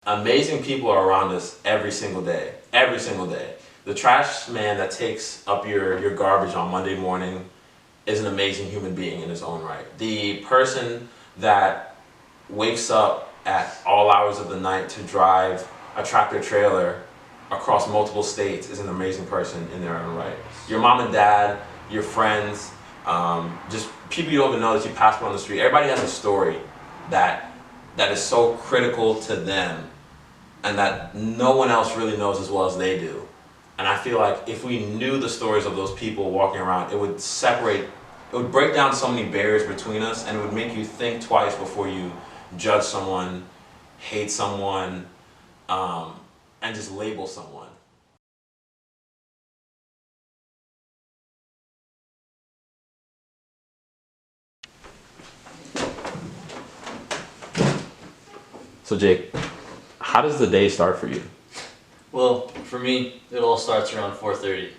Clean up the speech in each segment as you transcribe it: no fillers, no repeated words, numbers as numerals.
Amazing people are around us every single day. Every single day. The trash man that takes up your garbage on Monday morning is an amazing human being in his own right. The person that wakes up at all hours of the night to drive a tractor trailer across multiple states is an amazing person in their own right. Your mom and dad, your friends, just people you don't even know that you pass by on the street. Everybody has a story that is so critical to them and that no one else really knows as well as they do. And I feel like if we knew the stories of those people walking around, it would break down so many barriers between us, and it would make you think twice before you judge someone, hate someone, and just label someone. So Jake, how does the day start for you? Well, for me, it all starts around 4:30.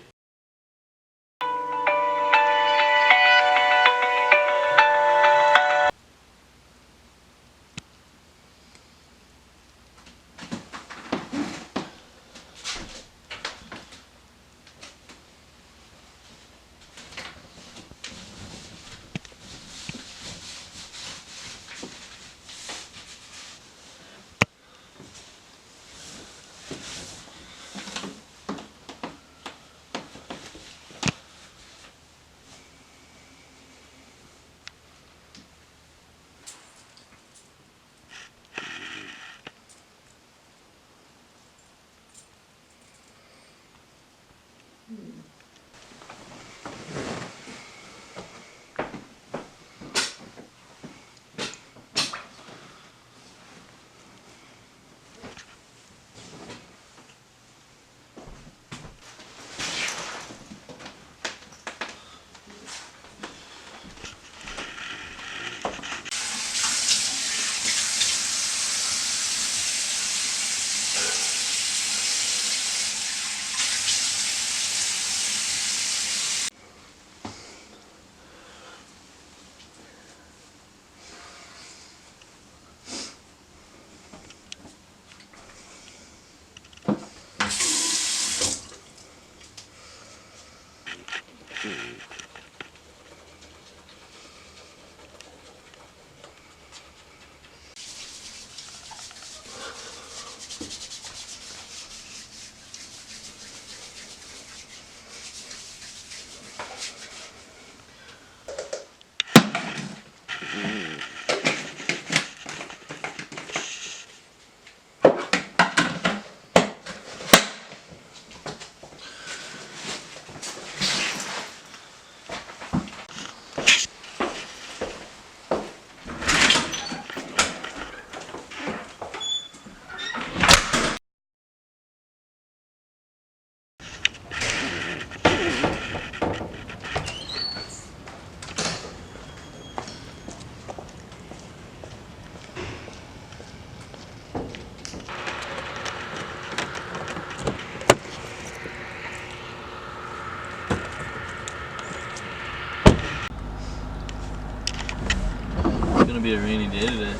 It's gonna be a rainy day today.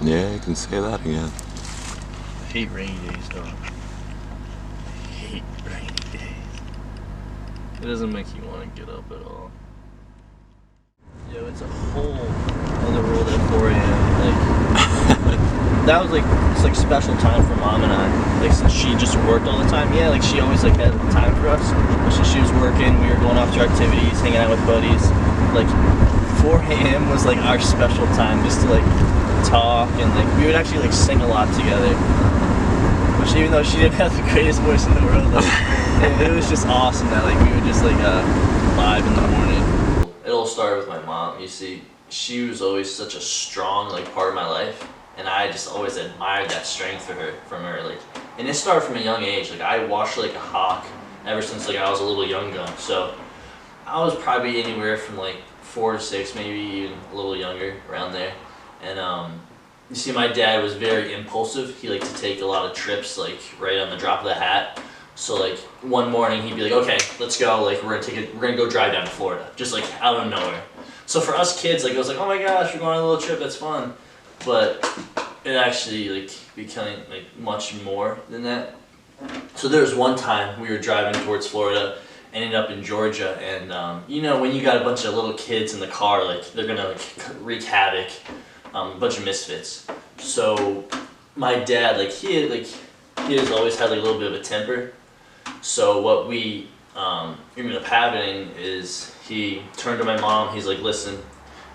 Yeah, you can say that again. I hate rainy days, dog. I hate rainy days. It doesn't make you want to get up at all. Yo, it's a whole other world at 4 a.m. Like, that was like, it's like special time for mom and I. Like, since she just worked all the time. Yeah, like she always like had time for us. But since she was working, we were going off to activities, hanging out with buddies. Like, 4 a.m. was like our special time just to like talk, and like we would actually like sing a lot together. Which, even though she didn't have the greatest voice in the world, like, it was just awesome that like we would just like vibe in the morning. It all started with my mom. You see, she was always such a strong like part of my life, and I just always admired that strength from her. Like, and it started from a young age. Like, I watched like a hawk ever since like I was a little young gun. So I was probably anywhere from like 4 to 6, maybe even a little younger, around there. And you see, my dad was very impulsive. He liked to take a lot of trips like right on the drop of the hat. So like one morning he'd be like, okay, let's go, like we're gonna go drive down to Florida, just like out of nowhere. So for us kids, like it was like, oh my gosh, we're going on a little trip, that's fun. But it actually like became like much more than that. So there was one time we were driving towards Florida, ended up in Georgia, and you know, when you got a bunch of little kids in the car, like they're gonna like wreak havoc, a bunch of misfits. So my dad, like he has always had like a little bit of a temper. So what we ended up happening is he turned to my mom. He's like, "Listen,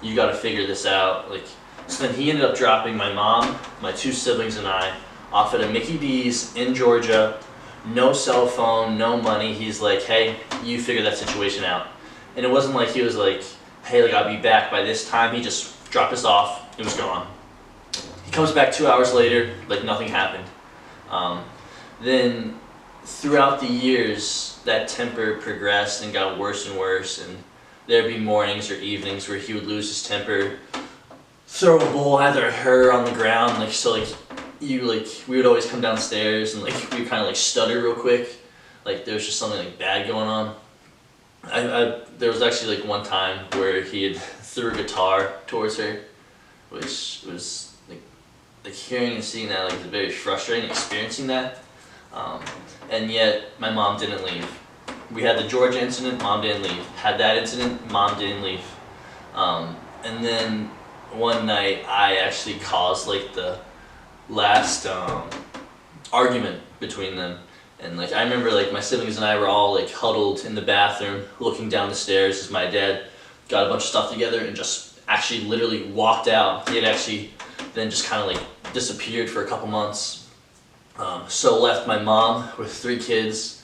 you got to figure this out." Like, so then he ended up dropping my mom, my two siblings, and I off at a Mickey D's in Georgia. No cell phone, no money. He's like, "Hey, you figure that situation out." And it wasn't like he was like, "Hey, like I'll be back by this time." He just dropped us off. It was gone. He comes back 2 hours later, like nothing happened. Then throughout the years, that temper progressed and got worse and worse, and there'd be mornings or evenings where he would lose his temper, throw a bowl either at her on the ground, like so like we would always come downstairs and like we would kind of like stutter real quick, like there was just something like bad going on. There was actually like one time where he had threw a guitar towards her, which was like hearing and seeing that like was very frustrating, experiencing that. And yet my mom didn't leave. We had the Georgia incident, mom didn't leave. Had that incident, mom didn't leave. And then one night I actually caused like the last argument between them. And like I remember like my siblings and I were all like huddled in the bathroom looking down the stairs as my dad got a bunch of stuff together and just actually literally walked out. He had actually then just kind of like disappeared for a couple months. So left my mom with 3 kids,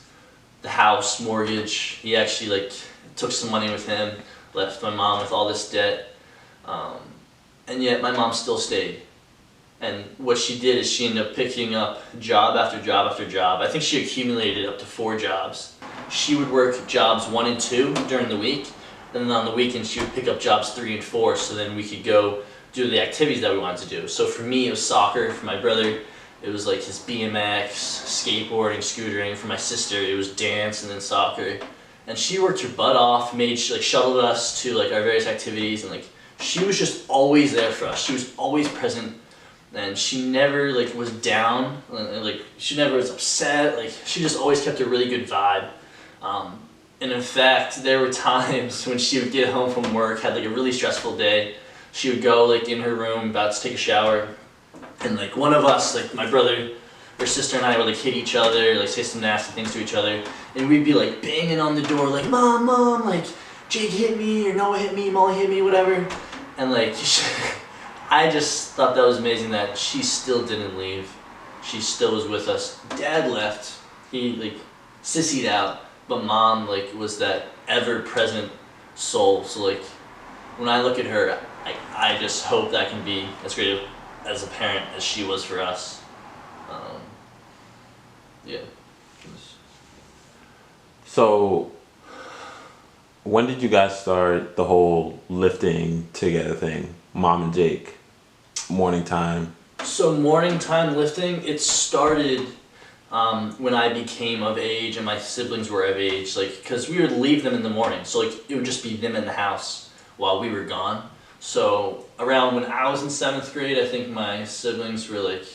the house, mortgage. He actually like took some money with him, left my mom with all this debt, and yet my mom still stayed. And what she did is she ended up picking up job after job after job. I think she accumulated up to 4 jobs. She would work jobs 1 and 2 during the week, and then on the weekend she would pick up jobs 3 and 4, so then we could go do the activities that we wanted to do. So for me it was soccer, for my brother it was like his BMX, skateboarding, scootering. For my sister, it was dance and then soccer. And she worked her butt off, shuttled us to like our various activities, and like she was just always there for us. She was always present, and she never like was down, like she never was upset. Like she just always kept a really good vibe. And in fact, there were times when she would get home from work, had like a really stressful day. She would go like in her room, about to take a shower. And like one of us, like my brother or sister and I would like hit each other, like say some nasty things to each other, and we'd be like banging on the door like, "Mom, Mom, like Jake hit me, or Noah hit me, Molly hit me, whatever." And like I just thought that was amazing that she still didn't leave. She still was with us. Dad left. He like sissied out, but mom like was that ever-present soul. So like when I look at her, I just hope that I can be as great as a parent as she was for us. Yeah. So, when did you guys start the whole lifting together thing? Mom and Jake, morning time. So morning time lifting, it started when I became of age and my siblings were of age. Like, cause we would leave them in the morning, so like it would just be them in the house while we were gone. So around when I was in 7th grade, I think my siblings were like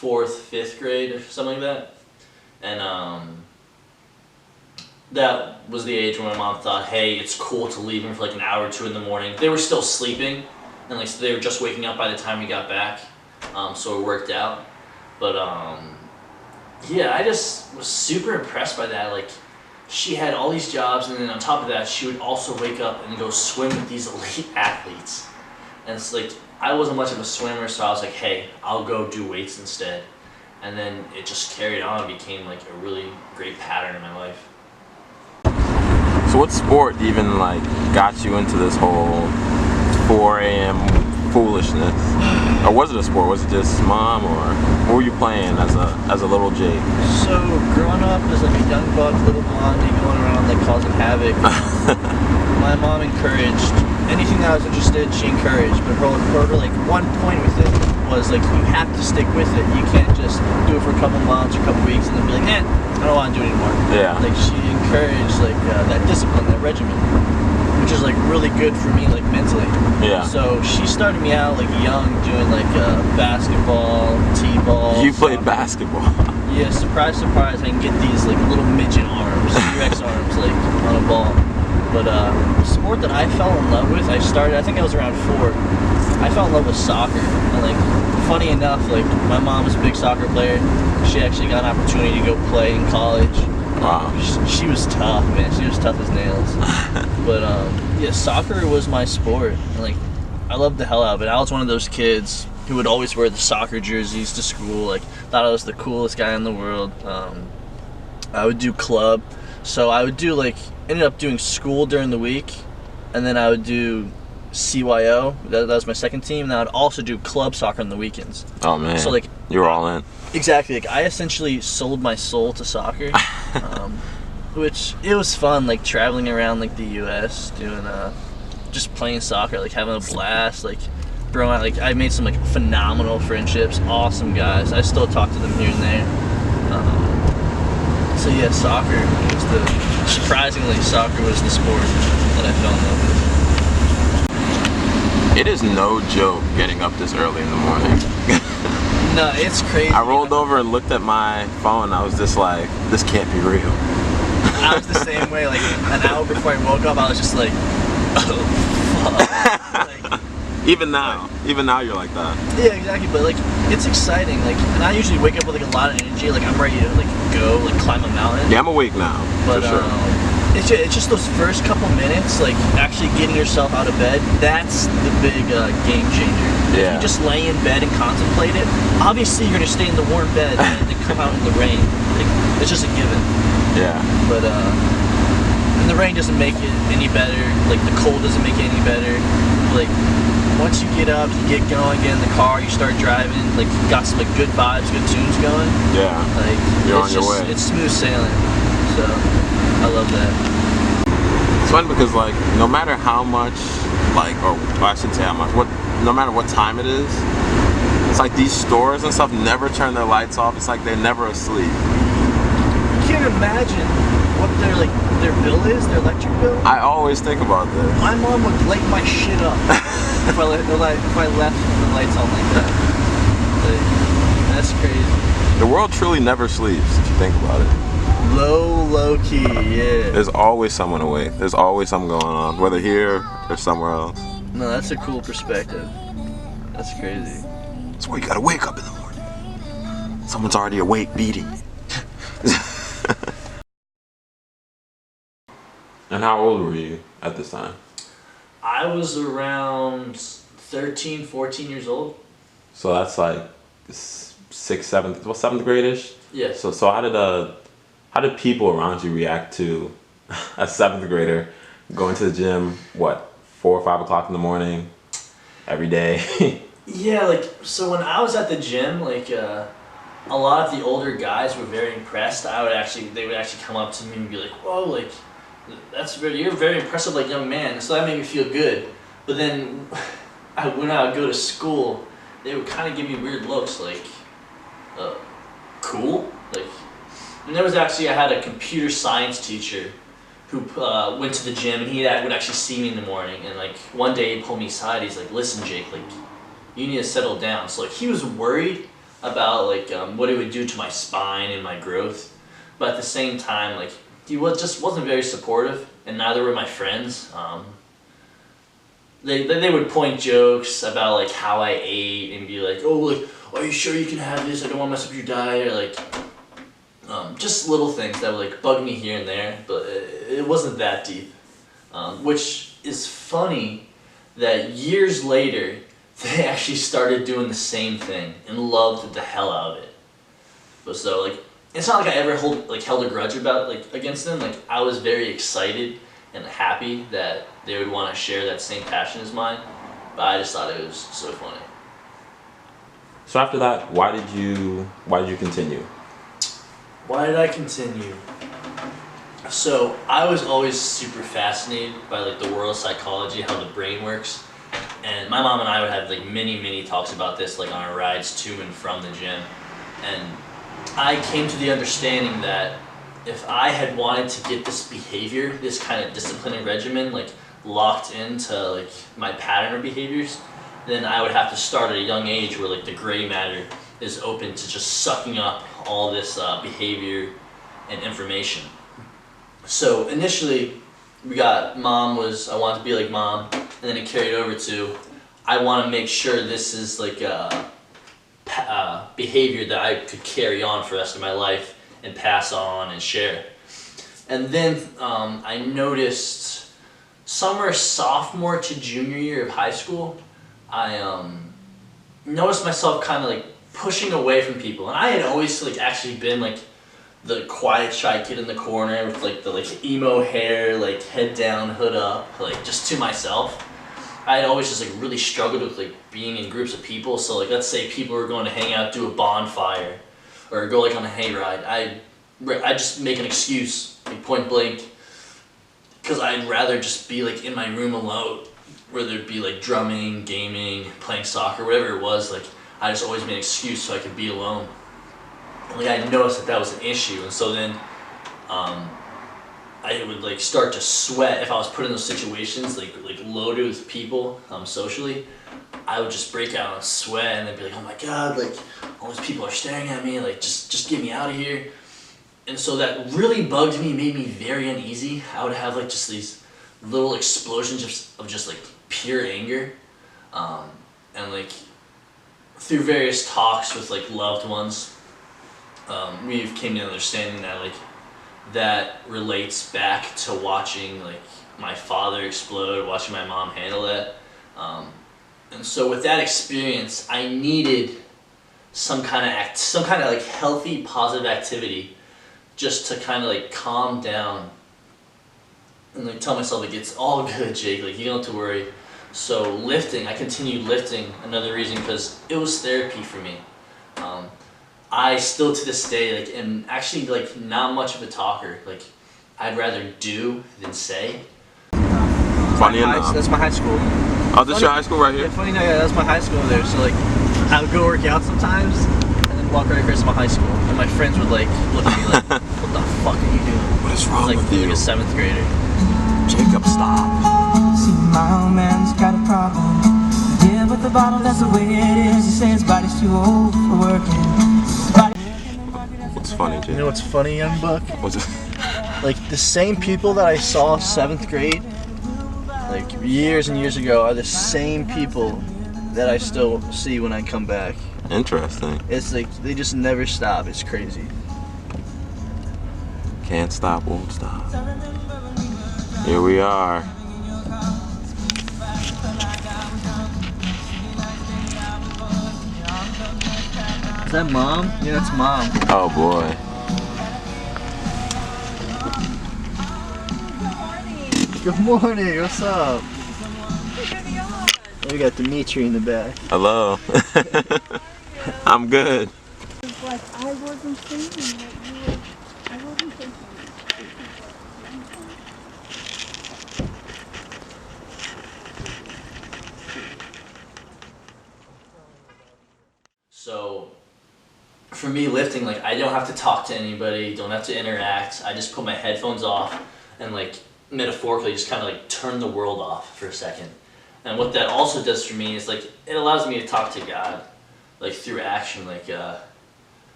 4th, 5th grade or something like that. And that was the age when my mom thought, hey, it's cool to leave them for like an hour or 2 in the morning. They were still sleeping, and like so they were just waking up by the time we got back. So it worked out. But yeah, I just was super impressed by that. Like, she had all these jobs, and then on top of that, she would also wake up and go swim with these elite athletes. And it's like, I wasn't much of a swimmer, so I was like, hey, I'll go do weights instead. And then it just carried on and became like a really great pattern in my life. So what sport even like got you into this whole 4 a.m. foolishness? Or was it a sport? Was it just mom, or what were you playing as a little Jake? So growing up as like a young buck, little blondie going around like causing havoc, my mom encouraged anything that I was interested in. She encouraged, but her like one point with it was like, you have to stick with it. You can't just do it for a couple months or a couple weeks and then be like, I don't want to do it anymore. Yeah. Like she encouraged like that discipline, that regimen. which is like really good for me, like mentally. Yeah. So she started me out like young, doing like basketball, t-ball. You played basketball. Yeah, surprise, surprise! I can get these like little midget arms, T-Rex arms, like on a ball. But the sport that I fell in love with, I think I was around 4. I fell in love with soccer. And like, funny enough, like my mom was a big soccer player. She actually got an opportunity to go play in college. Wow. She was tough, man. She was tough as nails. But yeah, soccer was my sport. And, like, I loved the hell out of it. I was one of those kids who would always wear the soccer jerseys to school. Like, thought I was the coolest guy in the world. I would do club. So I would do like, ended up doing school during the week, and then I would do CYO. That was my second team. And I would also do club soccer on the weekends. Oh man. So like, you were all in. Exactly. Like, I essentially sold my soul to soccer, which it was fun. Like traveling around like the U.S. doing just playing soccer, like having a blast. Like, bro, I made some like phenomenal friendships. Awesome guys. I still talk to them here and there. So yeah, surprisingly, soccer was the sport that I fell in love with. It is no joke getting up this early in the morning. No, it's crazy. I rolled over and looked at my phone. I was just like, this can't be real. I was the same way. Like an hour before I woke up, I was just like, oh, fuck. Like, even now you're like that. Yeah, exactly. But like, it's exciting. Like, and I usually wake up with like a lot of energy. Like, I'm ready to like go, like climb a mountain. Yeah, I'm awake now. But for sure. It's just those first couple minutes, like actually getting yourself out of bed. That's the big game changer. Yeah. If you just lay in bed and contemplate it, obviously you're gonna stay in the warm bed and then come out in the rain. Like, it's just a given. Yeah. But and the rain doesn't make it any better. Like the cold doesn't make it any better. Like, once you get up, you get going, get in the car, you start driving, like you got some like good vibes, good tunes going. Yeah. Like, you're it's on your way. It's smooth sailing. So I love that. It's fun because like no matter how much, like, or I shouldn't say how much, no matter what time it is, it's like these stores and stuff never turn their lights off. It's like they're never asleep. You can't imagine what their bill is, their electric bill. I always think about this. My mom would light my shit up if I left the lights on like that. Like, that's crazy. The world truly never sleeps if you think about it. Low key, yeah. There's always someone awake. There's always something going on, whether here or somewhere else. No, that's a cool perspective. That's crazy. That's why you gotta wake up in the morning. Someone's already awake beating. And how old were you at this time? I was around 13, 14 years old. So that's like 7th grade-ish? Yeah. So how did people around you react to a 7th grader going to the gym, 4 or 5 o'clock in the morning every day? Yeah, like, so when I was at the gym, like, a lot of the older guys were very impressed. They would actually come up to me and be like, whoa, like, you're a very impressive, like, young man. So that made me feel good. But then when I would go to school, they would kind of give me weird looks, like, cool? Like, and I had a computer science teacher who went to the gym, and he would actually see me in the morning. And like, one day he pulled me aside, he's like, listen, Jake, like, you need to settle down. So like, he was worried about like what it would do to my spine and my growth. But at the same time, like, he just wasn't very supportive, and neither were my friends. They would point jokes about like how I ate and be like, oh, like, are you sure you can have this? I don't want to mess up your diet. Or like, just little things that would like bug me here and there, but it wasn't that deep. Which is funny that years later they actually started doing the same thing and loved the hell out of it. But so like, it's not like I ever held a grudge against them. Like, I was very excited and happy that they would want to share that same passion as mine. But I just thought it was so funny. So after that, why did you continue? Why did I continue? So I was always super fascinated by like the world of psychology, how the brain works. And my mom and I would have like many talks about this, like on our rides to and from the gym. And I came to the understanding that if I had wanted to get this behavior, this kind of discipline and regimen, like locked into like my pattern of behaviors, then I would have to start at a young age where like the gray matter is open to just sucking up all this behavior and information. So initially, we got mom was, I wanted to be like mom, and then it carried over to, I want to make sure this is like a behavior that I could carry on for the rest of my life and pass on and share. And then I noticed summer sophomore to junior year of high school, I noticed myself kind of like pushing away from people. And I had always like actually been like the quiet shy kid in the corner with like the like emo hair, like head down, hood up, like just to myself. I had always just like really struggled with like being in groups of people. So like let's say people were going to hang out, do a bonfire, or go like on a hayride. I just make an excuse, like point blank, because I'd rather just be like in my room alone, whether it be like drumming, gaming, playing soccer, whatever it was. Like I just always made an excuse so I could be alone. And like I noticed that that was an issue, and so then I would like start to sweat if I was put in those situations, like loaded with people socially. I would just break out in a sweat and then be like, oh my god, like all these people are staring at me, like just get me out of here. And so that really bugged me, made me very uneasy. I would have like just these little explosions of just like pure anger, and like through various talks with like loved ones, we've came to the understanding that like that relates back to watching like my father explode, watching my mom handle it. And so with that experience, I needed some kind of like healthy, positive activity just to kind of like calm down and like tell myself like it's all good, Jake, like you don't have to worry. So lifting, I continued lifting, another reason, because it was therapy for me. I still to this day like am actually like not much of a talker. Like I'd rather do than say. Funny enough. That's my high school. Oh, this your high school right here? Yeah, funny enough, yeah, that's my high school there. So like I would go work out sometimes and then walk right across to my high school. And my friends would like look at me like, what the fuck are you doing? What is wrong with you? Like a 7th grader. Jacob, stop. See, my old man's got a problem. Yeah, but the bottle, that's the way it is. He says his body's too old for working. What's funny, Jacob? You know what's funny, young buck? What's it? Like the same people that I saw 7th grade, like years and years ago, are the same people that I still see when I come back. Interesting. It's like they just never stop. It's crazy. Can't stop, won't stop. Here we are. Is that mom? Yeah, that's mom. Oh boy. Good morning. What's up? We got Dimitri in the back. Hello. I'm good. Like I wasn't thinking that you were. I wasn't thinking. So, for me, lifting, like I don't have to talk to anybody, don't have to interact. I just put my headphones off and like metaphorically just kind of like turn the world off for a second. And what that also does for me is like it allows me to talk to God, like through action. Like I'm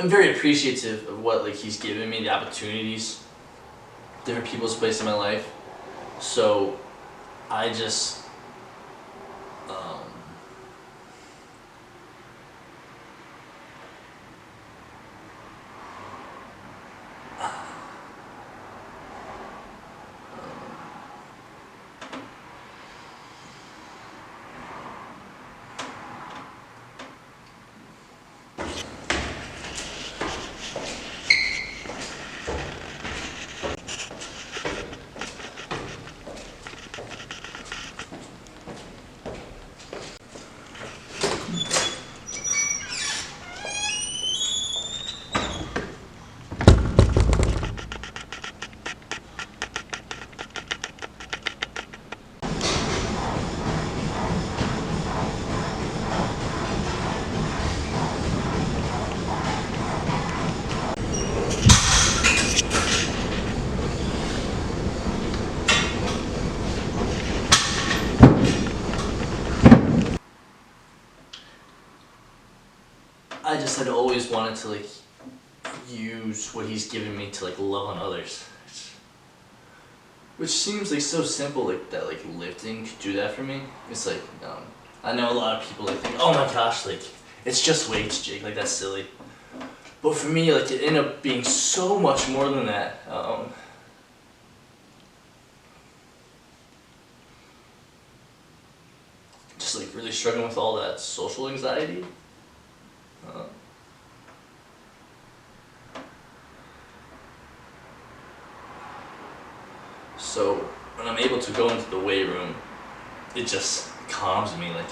very appreciative of what like He's given me, the opportunities, different people's place in my life. So I just I just had always wanted to like use what he's given me to like love on others. Which seems like so simple, like that like lifting could do that for me. It's like, I know a lot of people like think, oh my gosh, like it's just weights, Jake, like that's silly. But for me, like it ended up being so much more than that. Just like really struggling with all that social anxiety. So when I'm able to go into the weight room, it just calms me. Like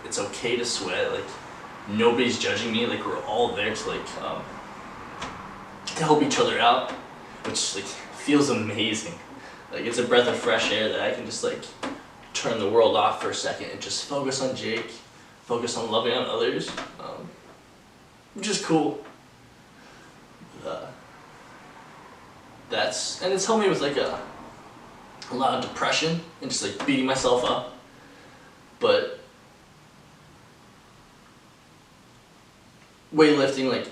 it's okay to sweat. Like nobody's judging me. Like we're all there to like to help each other out, which like feels amazing. Like it's a breath of fresh air that I can just like turn the world off for a second and just focus on Jake, focus on loving on others, which is cool. And it's helped me with like a lot of depression and just like beating myself up. But weightlifting, like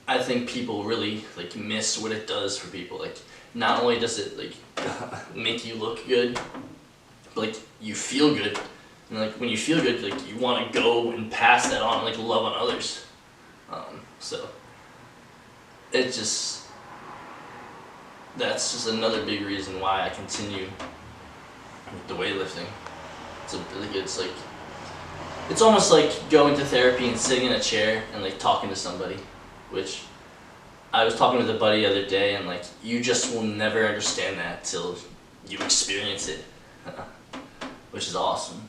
I think people really like miss what it does for people. Like not only does it like make you look good, but like you feel good. And like when you feel good, like you want to go and pass that on, like love on others. So it just, that's just another big reason why I continue with the weightlifting. It's like, it's almost like going to therapy and sitting in a chair and like talking to somebody, which I was talking with a buddy the other day, and like you just will never understand that till you experience it, which is awesome.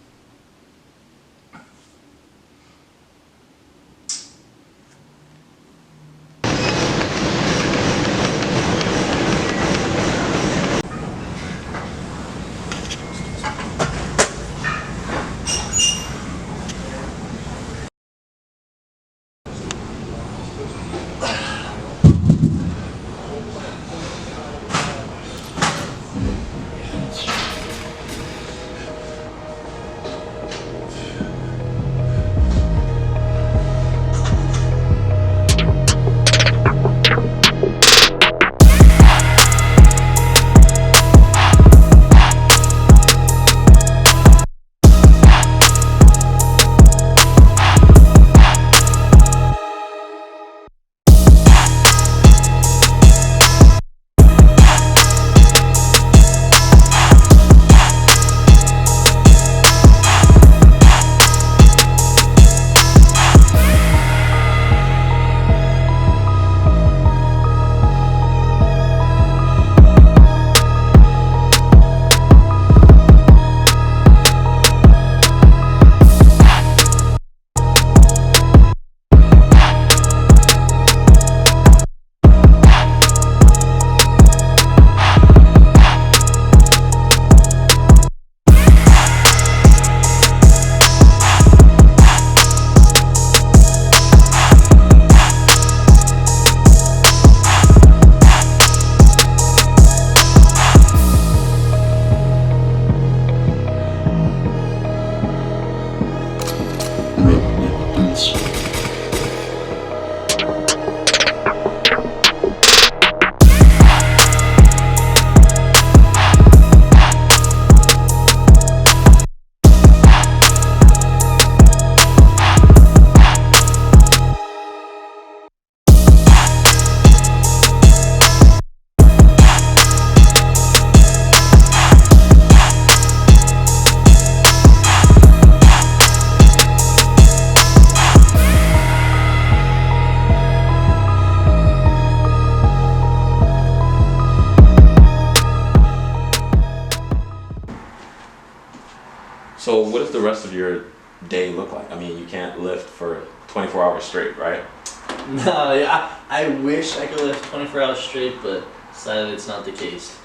So what does the rest of your day look like? I mean, you can't lift for 24 hours straight, right? No, yeah, I wish I could lift 24 hours straight, but sadly it's not the case.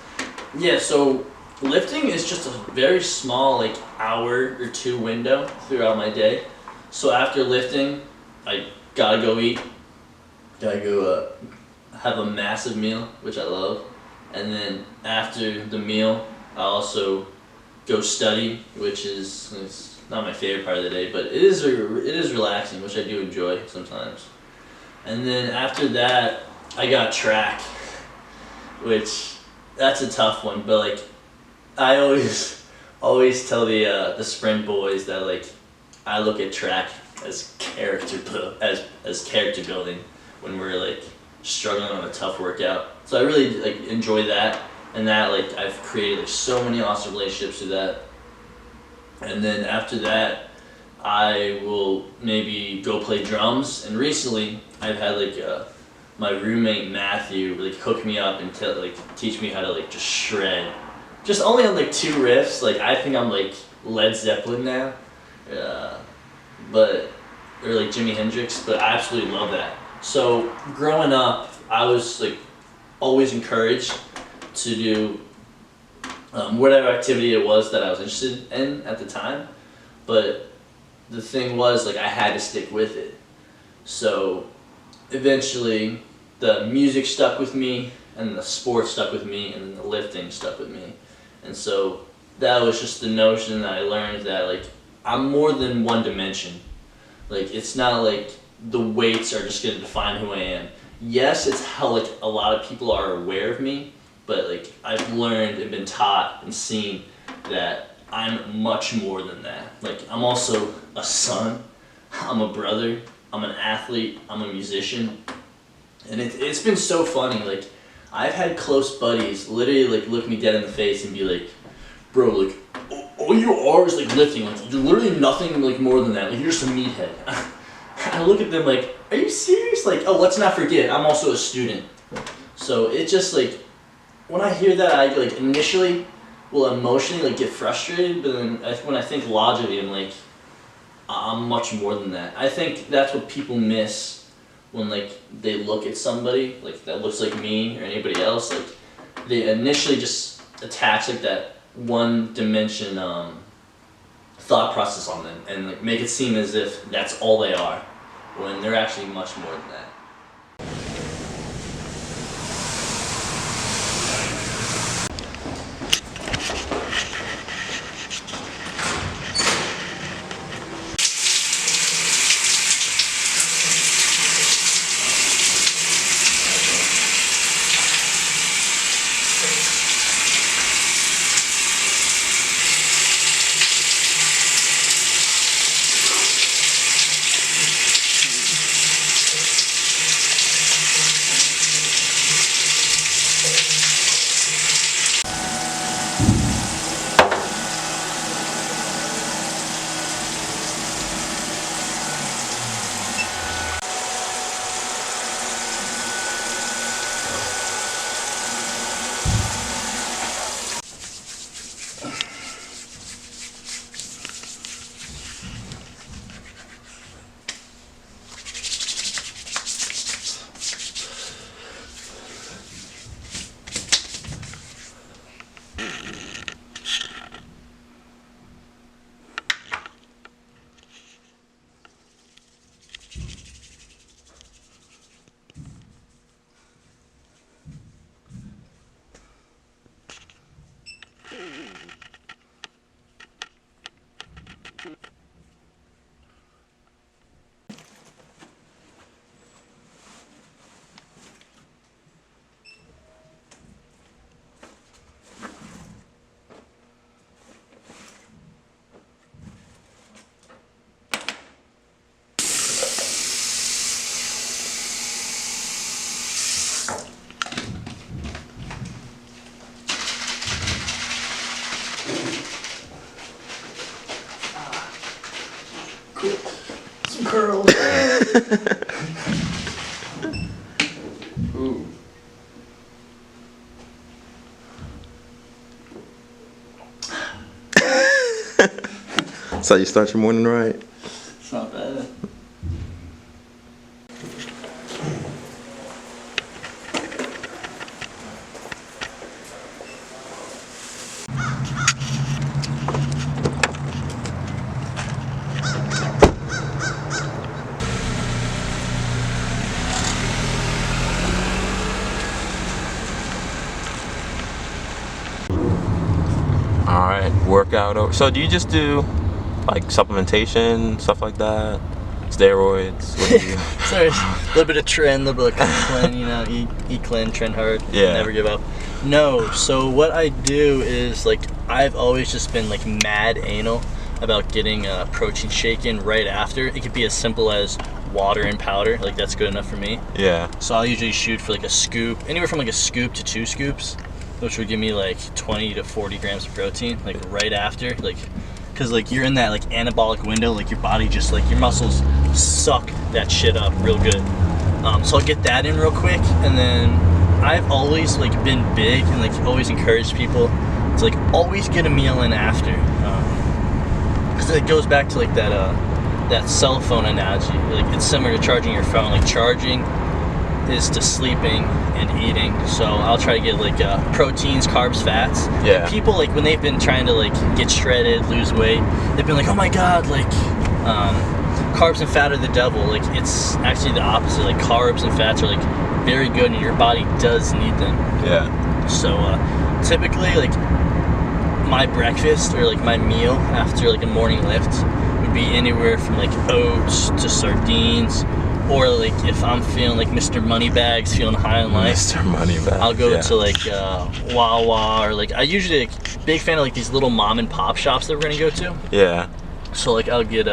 Yeah, so lifting is just a very small like hour or two window throughout my day. So after lifting, I gotta go eat, gotta go have a massive meal, which I love, and then after the meal, I also go study, which is not my favorite part of the day, but it is relaxing, which I do enjoy sometimes. And then after that, I got track, which that's a tough one. But like, I always tell the sprint boys that like I look at track as character building when we're like struggling on a tough workout. So I really like enjoy that, and that like I've created like so many awesome relationships through that. And then after that, I will maybe go play drums. And recently, I've had like my roommate Matthew like hook me up and teach me how to like just shred. Just only on like 2 riffs. Like I think I'm like Led Zeppelin now, or like Jimi Hendrix. But I absolutely love that. So growing up, I was like always encouraged to do whatever activity it was that I was interested in at the time. But the thing was, like, I had to stick with it. So eventually the music stuck with me, and the sport stuck with me, and then the lifting stuck with me. And so that was just the notion that I learned that like I'm more than one dimension. Like it's not like the weights are just gonna define who I am. Yes, it's how like a lot of people are aware of me, but like I've learned and been taught and seen that I'm much more than that. Like I'm also a son, I'm a brother, I'm an athlete, I'm a musician. And it's been so funny. Like I've had close buddies literally like look me dead in the face and be like, bro, like all you are is like lifting. Like you're literally nothing like more than that. Like you're just a meathead. I look at them like, are you serious? Like, oh, let's not forget, I'm also a student. So it just like, when I hear that, I like initially will emotionally like get frustrated, but then when I think logically, I'm like, I'm much more than that. I think that's what people miss when like they look at somebody like that looks like me or anybody else. Like they initially just attach like that one dimension thought process on them and like make it seem as if that's all they are, when they're actually much more than that. Some curls. Ooh. That's how you start your morning, right? It's not bad. All right, workout over. So do you just do Like supplementation, stuff like that? Steroids? What do you... Sorry, a little bit of trend, a little bit of clean, you know, eat clean, trend hard, Yeah. never give up. No, so what I do is, like, I've always just been, like, mad anal about getting a protein shake in right after. It could be as simple as water and powder, like, that's good enough for me. Yeah. So I'll usually shoot for, like, a scoop, anywhere from, like, a scoop to 2 scoops, which would give me, like, 20 to 40 grams of protein, like, right after, like, because, like, you're in that, like, anabolic window, like, your body just, like, your muscles suck that shit up real good. So I'll get that in real quick, and then I've always, like, been big and, like, always encouraged people to, like, always get a meal in after. Because it goes back to, like, that cell phone analogy. Like, it's similar to charging your phone. Like, charging is to sleeping and eating. So I'll try to get, like, proteins, carbs, fats. Yeah. Like, people, like, when they've been trying to, like, get shredded, lose weight, they've been like, oh my god, like, carbs and fat are the devil. Like, it's actually the opposite. Like, carbs and fats are, like, very good, and your body does need them. Yeah. So typically, like, my breakfast or, like, my meal after, like, a morning lift would be anywhere from, like, oats to sardines, or, like, if I'm feeling like Mr. Moneybags, feeling high on life, Mr. Moneybags. I'll go yeah. to, like, Wawa, or, like, I usually, like, big fan of, like, these little mom and pop shops that we're gonna go to. Yeah. So, like, I'll get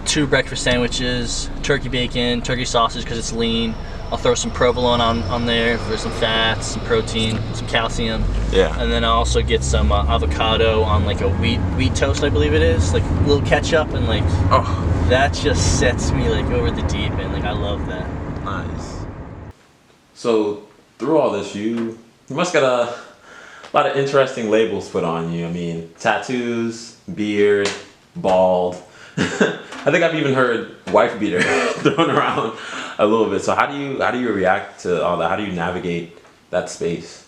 2 breakfast sandwiches, turkey bacon, turkey sausage because it's lean. I'll throw some provolone on there for some fats, some protein, some calcium. Yeah. And then I'll also get some avocado on, like, a wheat toast, I believe it is. Like, a little ketchup, and, like, Oh, that just sets me, like, over the deep end. Like, I love that. nice. So through all this, you must got a lot of interesting labels put on you. I mean, tattoos, beard, bald. I think I've even heard wife beater thrown around a little bit. So how do you react to all that? How do you navigate that space?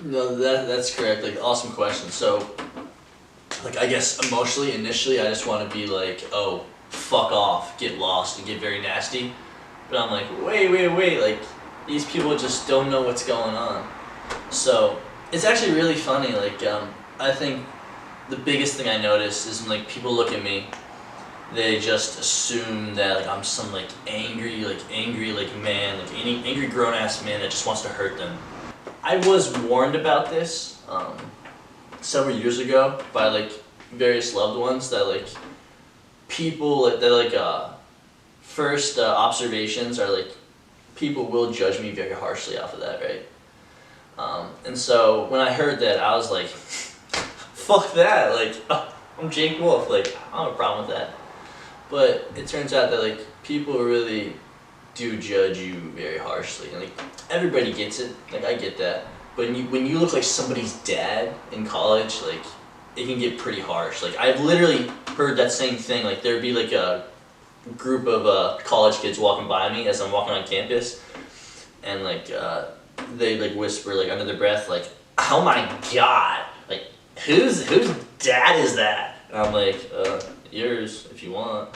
No, that's correct. Like, awesome question. So, like, I guess emotionally, initially, I just want to be like, oh, fuck off, get lost, and get very nasty. But I'm like, wait, like, these people just don't know what's going on. So, it's actually really funny. Like, I think the biggest thing I notice is when, like, people look at me, they just assume that, like, I'm some, like, angry man, like, any angry grown-ass man that just wants to hurt them. I was warned about this several years ago by, like, various loved ones that, like, people that, like, first observations are, like, people will judge me very harshly off of that, right? And so when I heard that, I was like, fuck that, like, I'm Jake Wolfe, like, I don't have a problem with that. But it turns out that, like, people really do judge you very harshly. And, like, everybody gets it. Like, I get that. But when you look like somebody's dad in college, like, it can get pretty harsh. Like, I've literally heard that same thing. Like, there'd be, like, a group of college kids walking by me as I'm walking on campus. And, like, they, like, whisper, like, under their breath, like, oh my god, like, whose dad is that? And I'm like, yours, if you want.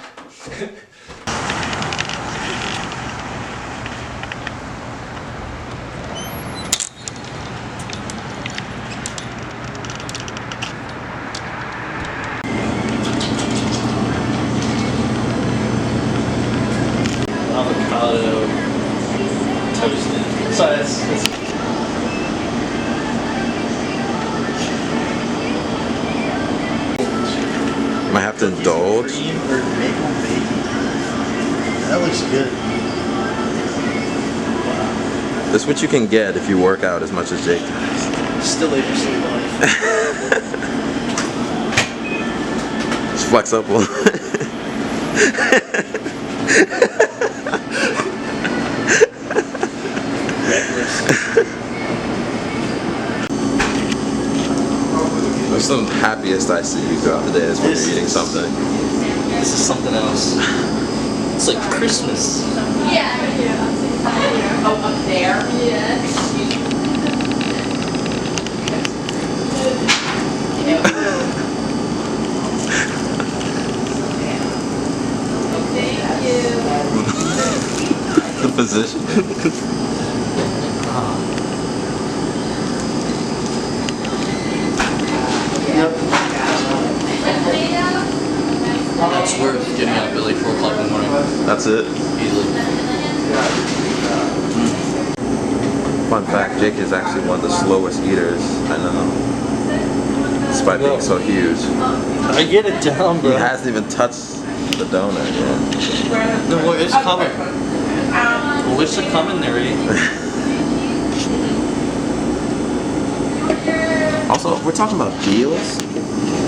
Avocado toasted. Sorry, that's Might have to indulge. cream or maple bacon. That looks good. This is what you can get if you work out as much as Jake does. Still able to sleep life. It's flexible. What's the happiest I see you throughout the day is when you're eating something. This is something else. It's like Christmas. Yeah. Oh, up there? Yeah. Thank you. The position. Yep. That's it. Easily. Fun fact, Jake is actually one of the slowest eaters I know. Despite being so huge. I get it down, bro. He hasn't even touched the donut yet. No, well, it's coming. Well, it's coming there, eh? Also, we're talking about deals.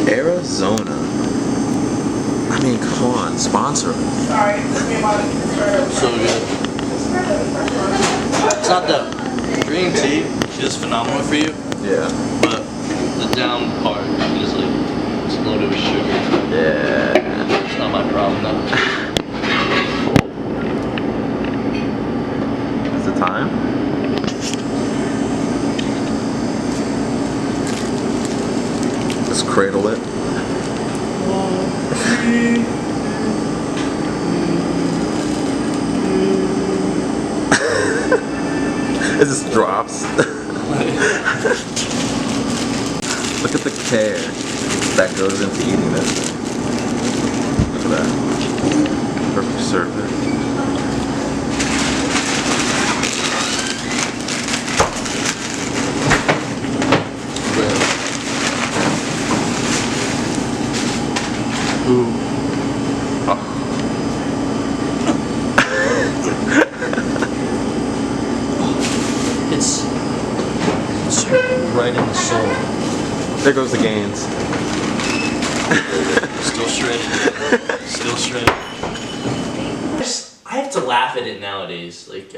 Arizona. I mean, come on, sponsor us. So good. It's not that green tea is phenomenal for you, Yeah. but the down part is like it's loaded with sugar. Yeah. It's not my problem though. Is the time? Just cradle it. It just drops. Look at the care that goes into eating this thing. Look at that. Perfect surface. Ooh. It's right in the soul. There goes the gains. Still shredded. Still shredded. I have to laugh at it nowadays. Like,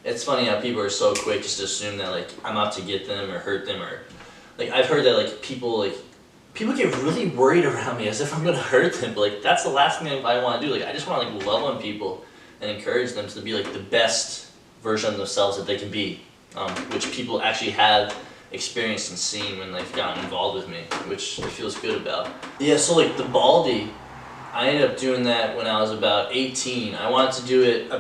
it's funny how people are so quick just to assume that like I'm out to get them or hurt them or like I've heard that like people get really worried around me as if I'm gonna hurt them. But like that's the last thing I want to do. Like I just want to like love on people and encourage them to be like the best version of themselves that they can be, which people actually have experienced and seen when they've gotten involved with me, which it feels good about. Yeah, so like the Baldy, I ended up doing that when I was about 18. I wanted to do it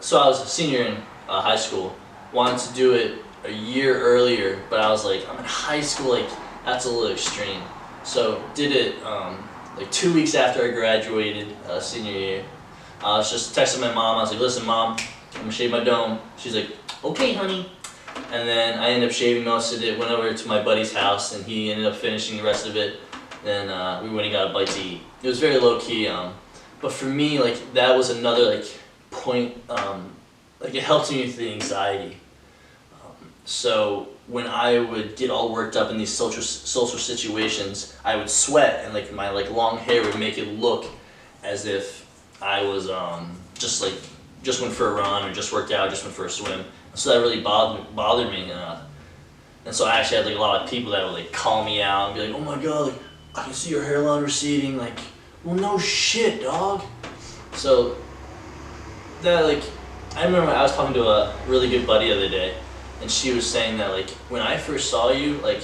so I was a senior in high school. Wanted to do it a year earlier, but I was like, I'm in high school, like that's a little extreme. So did it like 2 weeks after I graduated senior year. I was just texting my mom. I was like, listen, Mom, I'm gonna shave my dome. She's like, okay, honey. And then I ended up shaving most of it, went over to my buddy's house, and he ended up finishing the rest of it. Then we went and got a bite to eat. It was very low key, but for me, like that was another like point. Like it helped me with the anxiety. So when I would get all worked up in these social situations, I would sweat, and like my like long hair would make it look as if I was just went for a run or just worked out, just went for a swim. So that really bothered me, and so I actually had like a lot of people that would like call me out and be like, "Oh my God, like I can see your hairline receding." Like, well, no shit, dog. So that like, I remember I was talking to a really good buddy the other day, and she was saying that like when I first saw you, like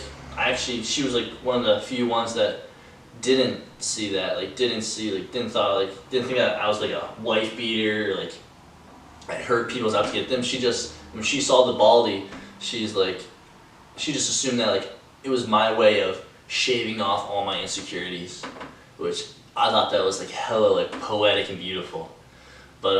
she was like one of the few ones that didn't see that, like didn't think that I was like a wife beater, or like I hurt people, was out to get them. She just, when she saw the Baldy, she's like, she just assumed that like it was my way of shaving off all my insecurities, which I thought that was like hella like poetic and beautiful. But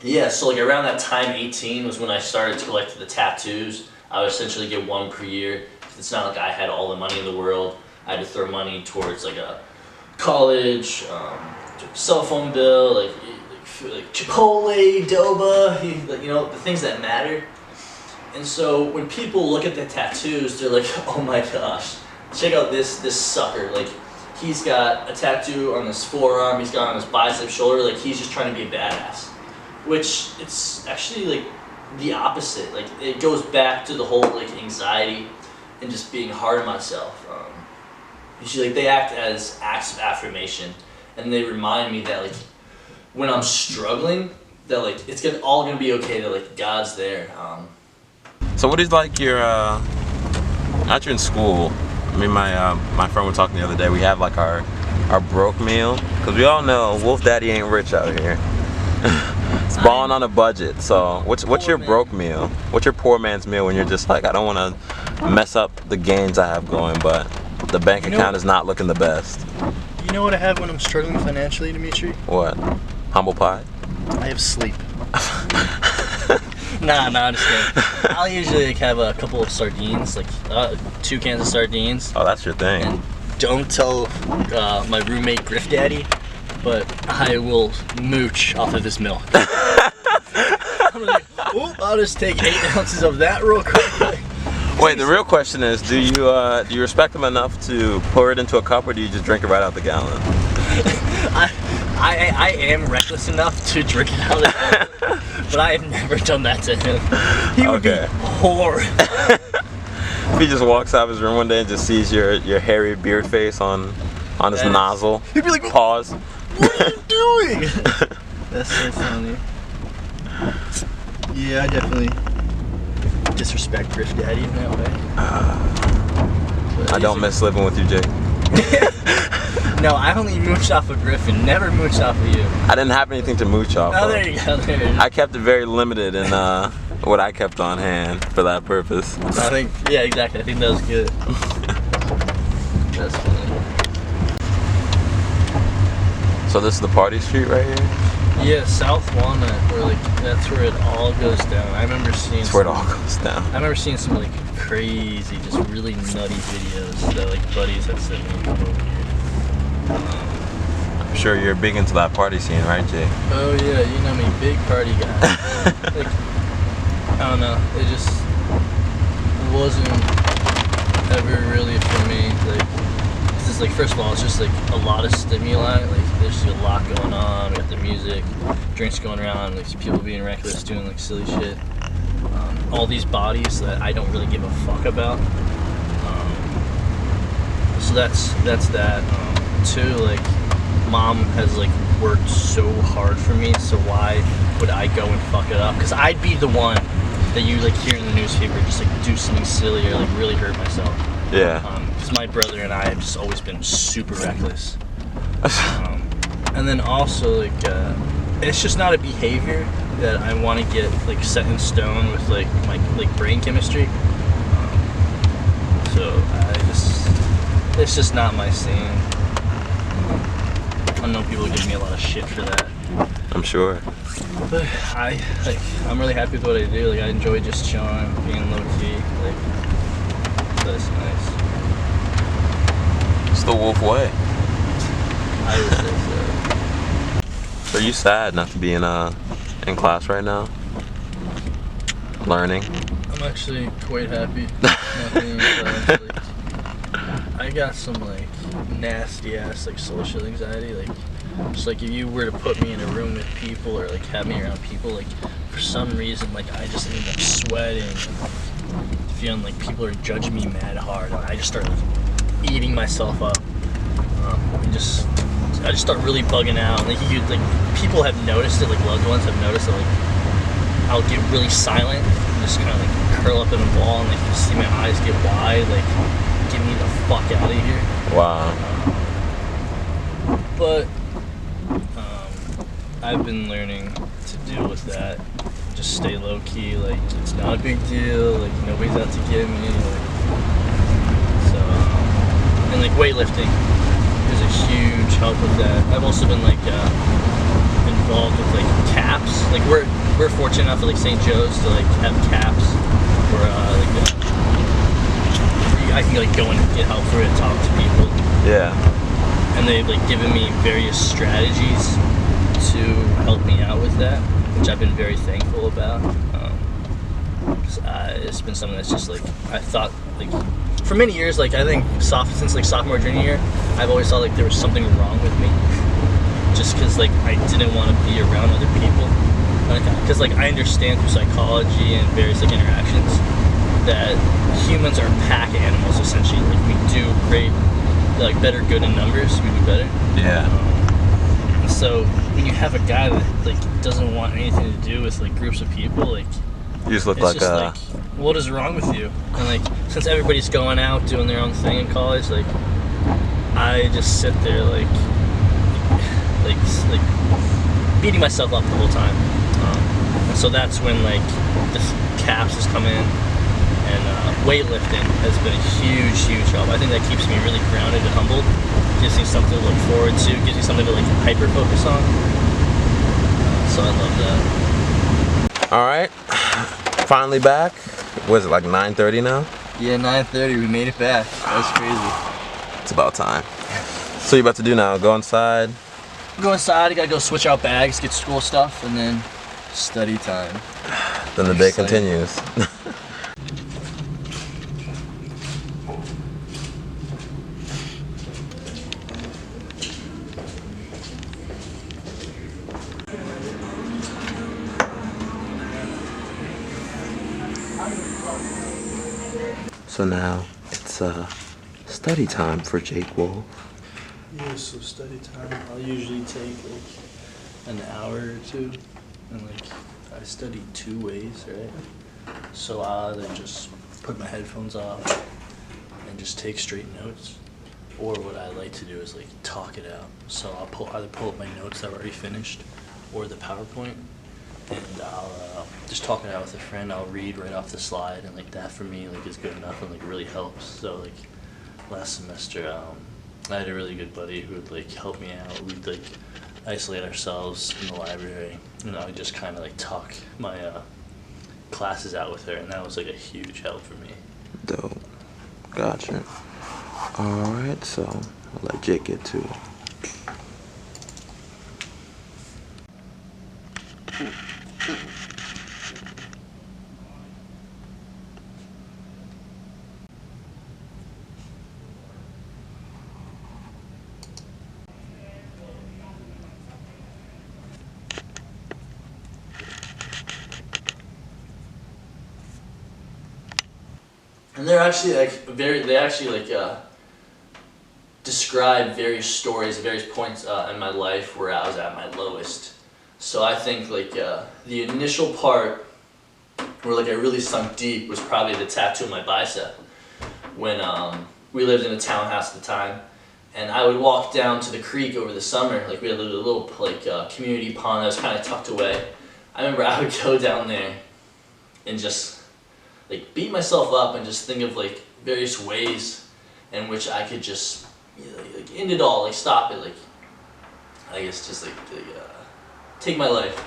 yeah, so like around that time, 18, was when I started to collect the tattoos. I would essentially get one per year. It's not like I had all the money in the world. I had to throw money towards like a college, cell phone bill, like Chipotle, Doba, you know, the things that matter. And so when people look at the tattoos, they're like, oh my gosh, check out this sucker. Like, he's got a tattoo on his forearm, he's got on his bicep, shoulder, like he's just trying to be a badass. Which, it's actually like the opposite. Like, it goes back to the whole like anxiety and just being hard on myself. Usually, like, they act as acts of affirmation, and they remind me that like when I'm struggling, that like it's all gonna be okay. That like God's there. So what is like your after you're in school? I mean, my friend was talking the other day. We have like our broke meal, because we all know Wolf Daddy ain't rich out here. It's balling on a budget. So what's your broke meal? What's your poor man's meal when you're just like, I don't want to mess up the gains I have going, but the bank account is not looking the best? You know what I have when I'm struggling financially, Dimitri? What? Humble pie? I have sleep. Nah, I'm just kidding. I'll usually like, have a couple of sardines, like 2 cans of sardines. Oh, that's your thing. And don't tell my roommate Griff Daddy, but I will mooch off of this milk. I'm like, oop, I'll just take 8 ounces of that real quick. Wait, the real question is, do you respect him enough to pour it into a cup, or do you just drink it right out the gallon? I am reckless enough to drink it out of the gallon, but I have never done that to him. He would be horrible. If he just walks out of his room one day and just sees your hairy beard face on his nozzle, he'd be like, pause. What are you doing? That's so funny. Yeah, I definitely disrespect Griff Daddy in that way. I don't miss living with you, Jake. No, I only mooched off of Griffin, never mooched off of you. I didn't have anything to mooch off Oh, of. there you go, there you go. I kept it very limited in what I kept on hand for that purpose. I think, yeah, exactly. I think that was good. That's funny. So this is the party street right here? Yeah, South Walnut, where like that's where it all goes down. I remember seeing. That's where it all goes down. I remember seeing some like crazy, just really nutty videos that like buddies had sent me over here. I'm sure you're big into that party scene, right, Jay? Oh yeah, you know me, big party guy. Like, I don't know, it just wasn't ever really for me. Like, it's just like, first of all, it's just like a lot of stimuli. Like, there's just a lot going on. We got the music, drinks going around, like people being reckless, doing like silly shit. All these bodies that I don't really give a fuck about. So that's that. Too, like, mom has like worked so hard for me, so why would I go and fuck it up? Because I'd be the one that you like hear in the newspaper just like do something silly or like really hurt myself. Yeah. Because my brother and I have just always been super reckless. And then also like it's just not a behavior that I want to get like set in stone with like my like brain chemistry. So it's just not my scene. I know people give me a lot of shit for that. I'm sure. But I'm really happy with what I do. Like, I enjoy just chilling, being low key. Like, that's nice. It's the Wolfe way. I would say so. Are you sad not to be in class right now? Learning? I'm actually quite happy not being in class. Like, I got some like nasty ass like social anxiety. Like, just like if you were to put me in a room with people or like have me around people, like for some reason like I just end up sweating and feeling like people are judging me mad hard, and I just start like eating myself up. I just start really bugging out. Like people have noticed it. Like loved ones have noticed that like I'll get really silent and just kind of like curl up in a ball, and like you see my eyes get wide, like get me the fuck out of here. Wow. But I've been learning to deal with that. Just stay low key. Like, it's not a big deal. Like, nobody's out to get me. Like, so and like weightlifting is a huge help with that. I've also been like involved with like caps. Like we're fortunate enough at like St. Joe's to like have caps where I can like go and get help for it, talk to people. Yeah. And they've like given me various strategies to help me out with that, which I've been very thankful about. It's been something that's just like I thought like for many years, like I think since like sophomore junior year, I've always thought like there was something wrong with me, just because like I didn't want to be around other people. Because like I understand through psychology and various like interactions that humans are pack animals essentially. Like we do great, like better good in numbers, we do better. Yeah. So when you have a guy that like doesn't want anything to do with like groups of people, like You just look it's like just like, what is wrong with you? And like since everybody's going out doing their own thing in college, like I just sit there like beating myself up the whole time. And so that's when like the caps has come in. And weightlifting has been a huge help. I think that keeps me really grounded and humbled. Gives me something to look forward to. Gives me something to like hyper focus on. so I love that. All right, finally back. Was it like 9:30 now? Yeah, 9:30. We made it back. That's crazy. It's about time. So you about to do now? Go inside. Go inside. I gotta go switch out bags, get school stuff, and then study time. Then the day continues. So now it's study time for Jake Wolfe. Yeah, so study time. I'll usually take like an hour or two, and like I study 2 ways, right? So I'll either just put my headphones off and just take straight notes, or what I like to do is like talk it out. So I'll either pull up my notes that were already finished, or the PowerPoint, and I'll just talk it out with a friend. I'll read right off the slide, and like that for me like is good enough and like really helps. So like last semester, I had a really good buddy who would like help me out. We'd like isolate ourselves in the library, and I would just kind of like talk my classes out with her, and that was like a huge help for me. Dope. Gotcha. All right, so I'll let Jake get to it. And they're actually like they actually like describe various stories, various points in my life where I was at my lowest. So I think like the initial part where like I really sunk deep was probably the tattoo on my bicep. When we lived in a townhouse at the time, and I would walk down to the creek over the summer. Like we had a little like community pond that was kind of tucked away. I remember I would go down there and just like beat myself up and just think of like various ways in which I could just like end it all, like stop it, like I guess just like take my life.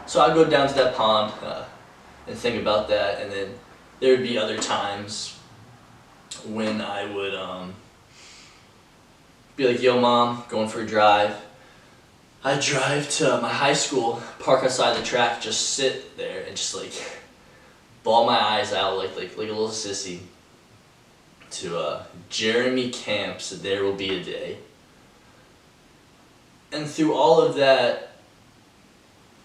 So I'd go down to that pond and think about that, and then there would be other times when I would be like, yo mom, going for a drive. I'd drive to my high school, park outside the track, just sit there and just like bawl my eyes out like a little sissy to Jeremy Camp's There Will Be a Day. And through all of that,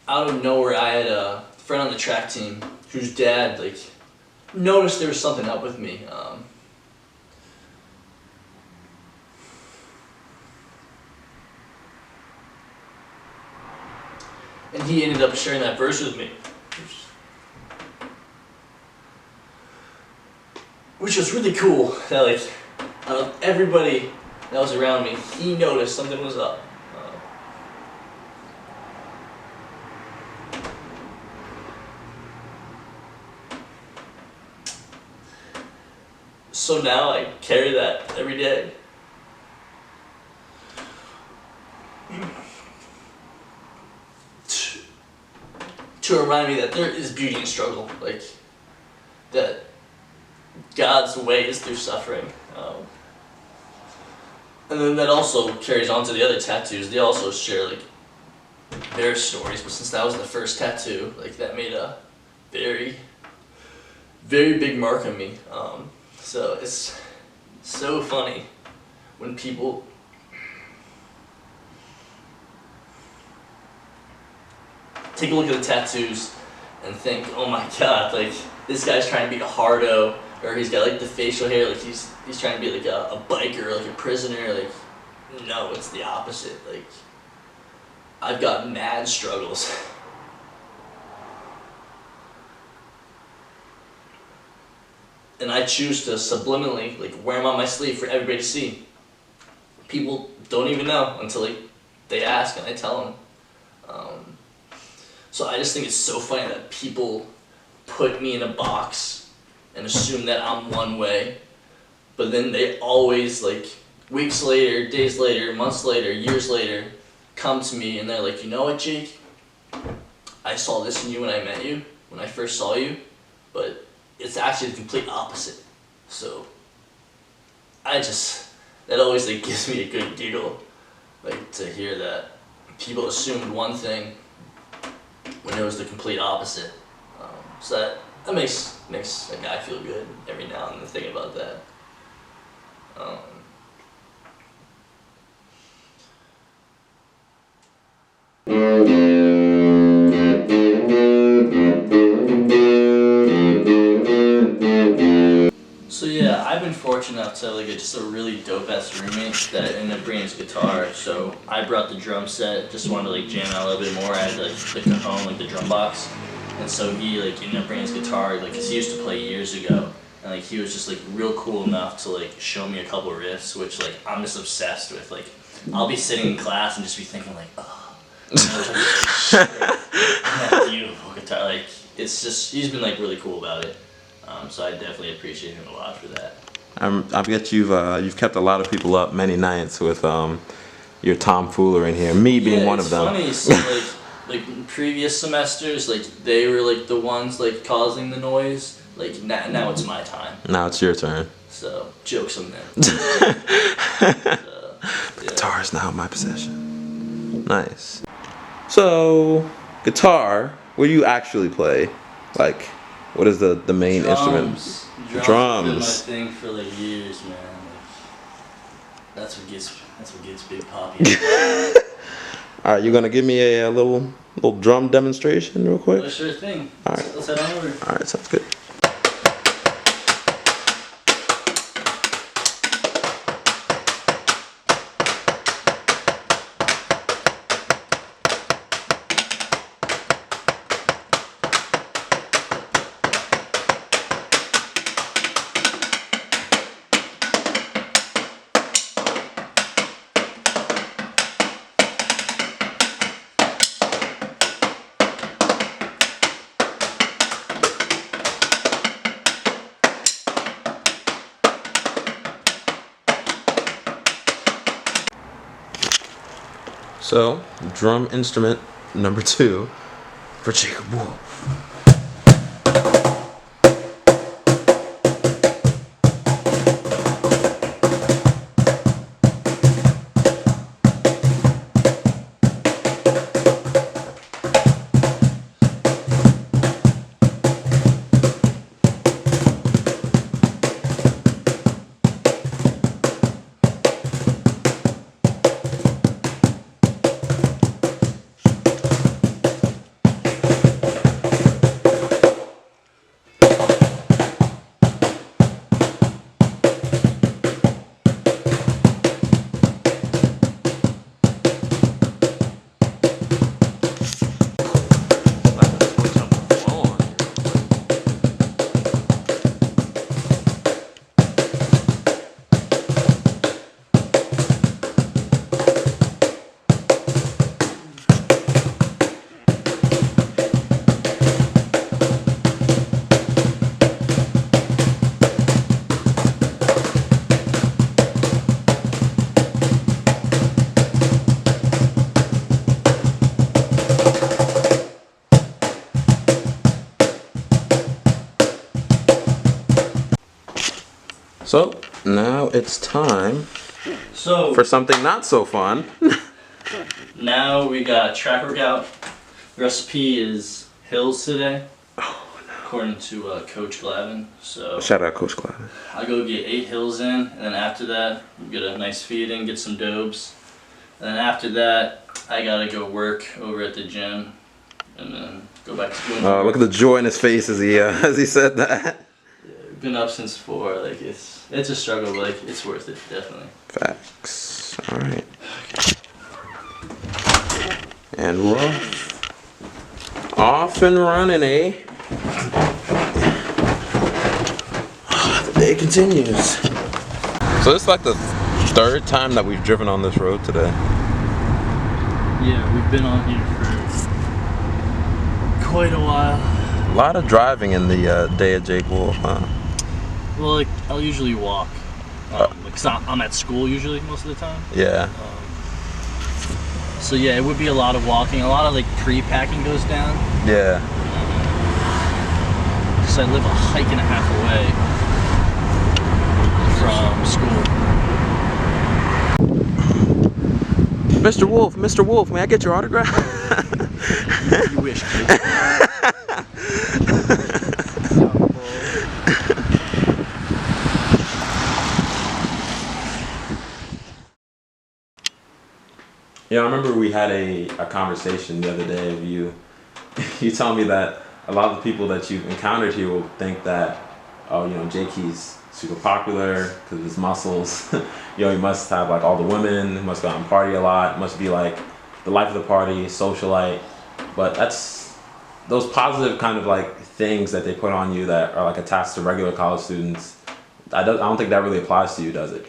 out of nowhere, I had a friend on the track team whose dad like noticed there was something up with me. And he ended up sharing that verse with me, which was really cool. That like, out of everybody that was around me, he noticed something was up. So now I carry that every day. To remind me that there is beauty in struggle, like that God's way is through suffering. And then that also carries on to the other tattoos. They also share like their stories, but since that was the first tattoo, like that made a very, very big mark on me. So it's so funny when people take a look at the tattoos and think, oh my god, like this guy's trying to be a hardo, or he's got like the facial hair, like he's trying to be like a biker, like a prisoner. Like, no, it's the opposite. Like, I've got mad struggles. And I choose to subliminally like wear them on my sleeve for everybody to see. People don't even know until they ask and I tell them. So I just think it's so funny that people put me in a box and assume that I'm one way, but then they always, like, weeks later, days later, months later, years later, come to me and they're like, you know what, Jake? I saw this in you when I met you, when I first saw you, but it's actually the complete opposite. So that always like gives me a good giggle, like to hear that people assumed one thing when it was the complete opposite. So that makes a guy feel good every now and then thinking about that. So yeah, I've been fortunate enough to have like just a really dope ass roommate that ended up bringing his guitar. So I brought the drum set, just wanted to like jam out a little bit more. I had like the cajon, like the drum box, and so he like ended up bringing his guitar, like cause he used to play years ago, and like he was just like real cool enough to like show me a couple riffs, which like I'm just obsessed with. Like I'll be sitting in class and just be thinking like, oh, that beautiful guitar. Like it's just he's been like really cool about it. So I definitely appreciate him a lot for that. I bet you've kept a lot of people up many nights with your tomfoolery in here. Me being one of them. It's funny. So like previous semesters, like they were like the ones like causing the noise. Like now it's my time. Now it's your turn. So jokes on them. The guitar is now in my possession. Nice. So guitar, what do you actually play? Like, what is the main instrument? Drums. Been my thing for like years, man. Like, that's what gets Big Poppy. All right, you gonna give me a little drum demonstration real quick? Oh, sure thing. All right. Let's head on over. All right, sounds good. So, drum instrument number 2 for Jacob Wolfe. So now it's time for something not so fun. Now we got track workout. Recipe is hills today. Oh no. According to Coach Glavin. So Shout out Coach Glavin. I go get 8 hills in, and then after that, get a nice feed in, get some dobes. And then after that, I gotta go work over at the gym, and then go back to doing. Look at the joy in his face as he said that. Yeah, we've been up since 4. Like it's a struggle, but like it's worth it, definitely. Facts. All right. And rough. Off and running, eh? The day continues. So it's like the 3rd time that we've driven on this road today. Yeah, we've been on here for quite a while. A lot of driving in the day of Jake Wolfe, huh? Well, like I'll usually walk, like 'cause I'm at school usually most of the time. Yeah. So yeah, it would be a lot of walking. A lot of like pre-packing goes down. Yeah. Because I live a hike and a half away from school. Mr. Wolfe, may I get your autograph? You wish, kid. Yeah, I remember we had a conversation the other day of you telling me that a lot of the people that you've encountered here will think that, oh, you know, Jake, he's super popular because of his muscles. You know, he must have like all the women, he must go out and party a lot, must be like the life of the party, socialite. But that's those positive kind of like things that they put on you that are like attached to regular college students. I don't think that really applies to you, does it?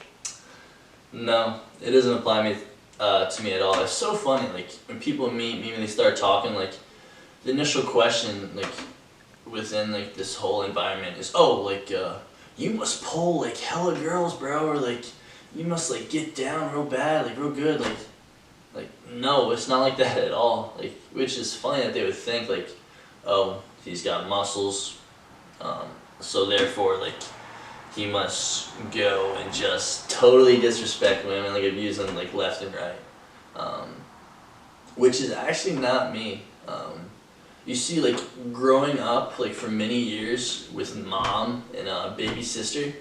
No, it doesn't apply to me at all. It's so funny, like when people meet me, when they start talking, like the initial question, like within like this whole environment is, oh, like you must pull like hella girls, bro, or like you must like get down real bad, like real good, like no, it's not like that at all. Like, which is funny that they would think like, oh, he's got muscles, so therefore like he must go and just totally disrespect women, like abuse them like left and right, which is actually not me. You see, like growing up, like for many years with mom and baby sister,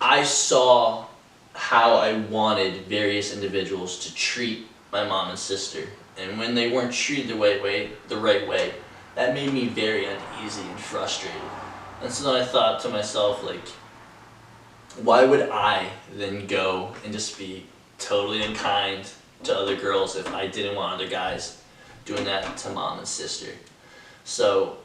I saw how I wanted various individuals to treat my mom and sister, and when they weren't treated the right way, that made me very uneasy and frustrated. And so then I thought to myself, like, why would I then go and just be totally unkind to other girls if I didn't want other guys doing that to mom and sister? So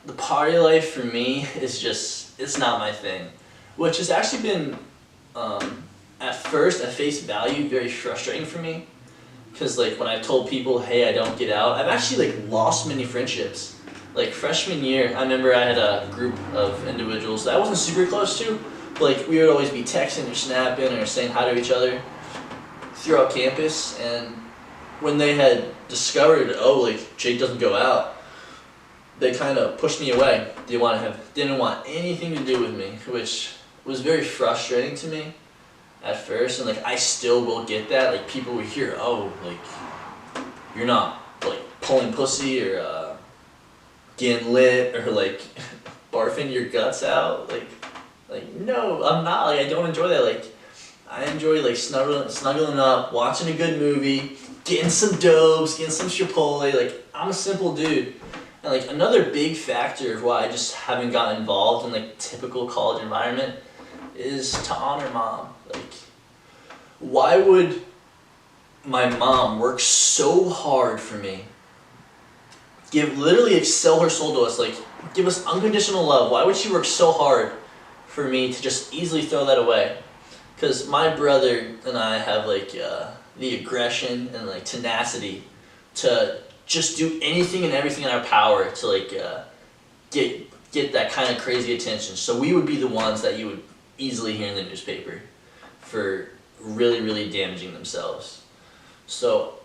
the party life for me is just, it's not my thing, which has actually been, at first, at face value, very frustrating for me. Because like when I told people, hey, I don't get out, I've actually like lost many friendships. Like freshman year, I remember I had a group of individuals that I wasn't super close to, but like we would always be texting or snapping or saying hi to each other throughout campus. And when they had discovered, oh, like Jake doesn't go out, they kind of pushed me away. They didn't want anything to do with me, which was very frustrating to me at first. And like I still will get that. Like people will hear, oh, like you're not like pulling pussy or getting lit or like barfing your guts out, like no, I'm not. Like I don't enjoy that. Like I enjoy like snuggling up, watching a good movie, getting some dopes, getting some Chipotle. Like I'm a simple dude. And like another big factor of why I just haven't gotten involved in like typical college environment is to honor mom. Like why would my mom work so hard for me, literally sell her soul to us, like give us unconditional love? Why would she work so hard for me to just easily throw that away? Because my brother and I have like the aggression and like tenacity to just do anything and everything in our power to like get that kind of crazy attention. So we would be the ones that you would easily hear in the newspaper for really, really damaging themselves. So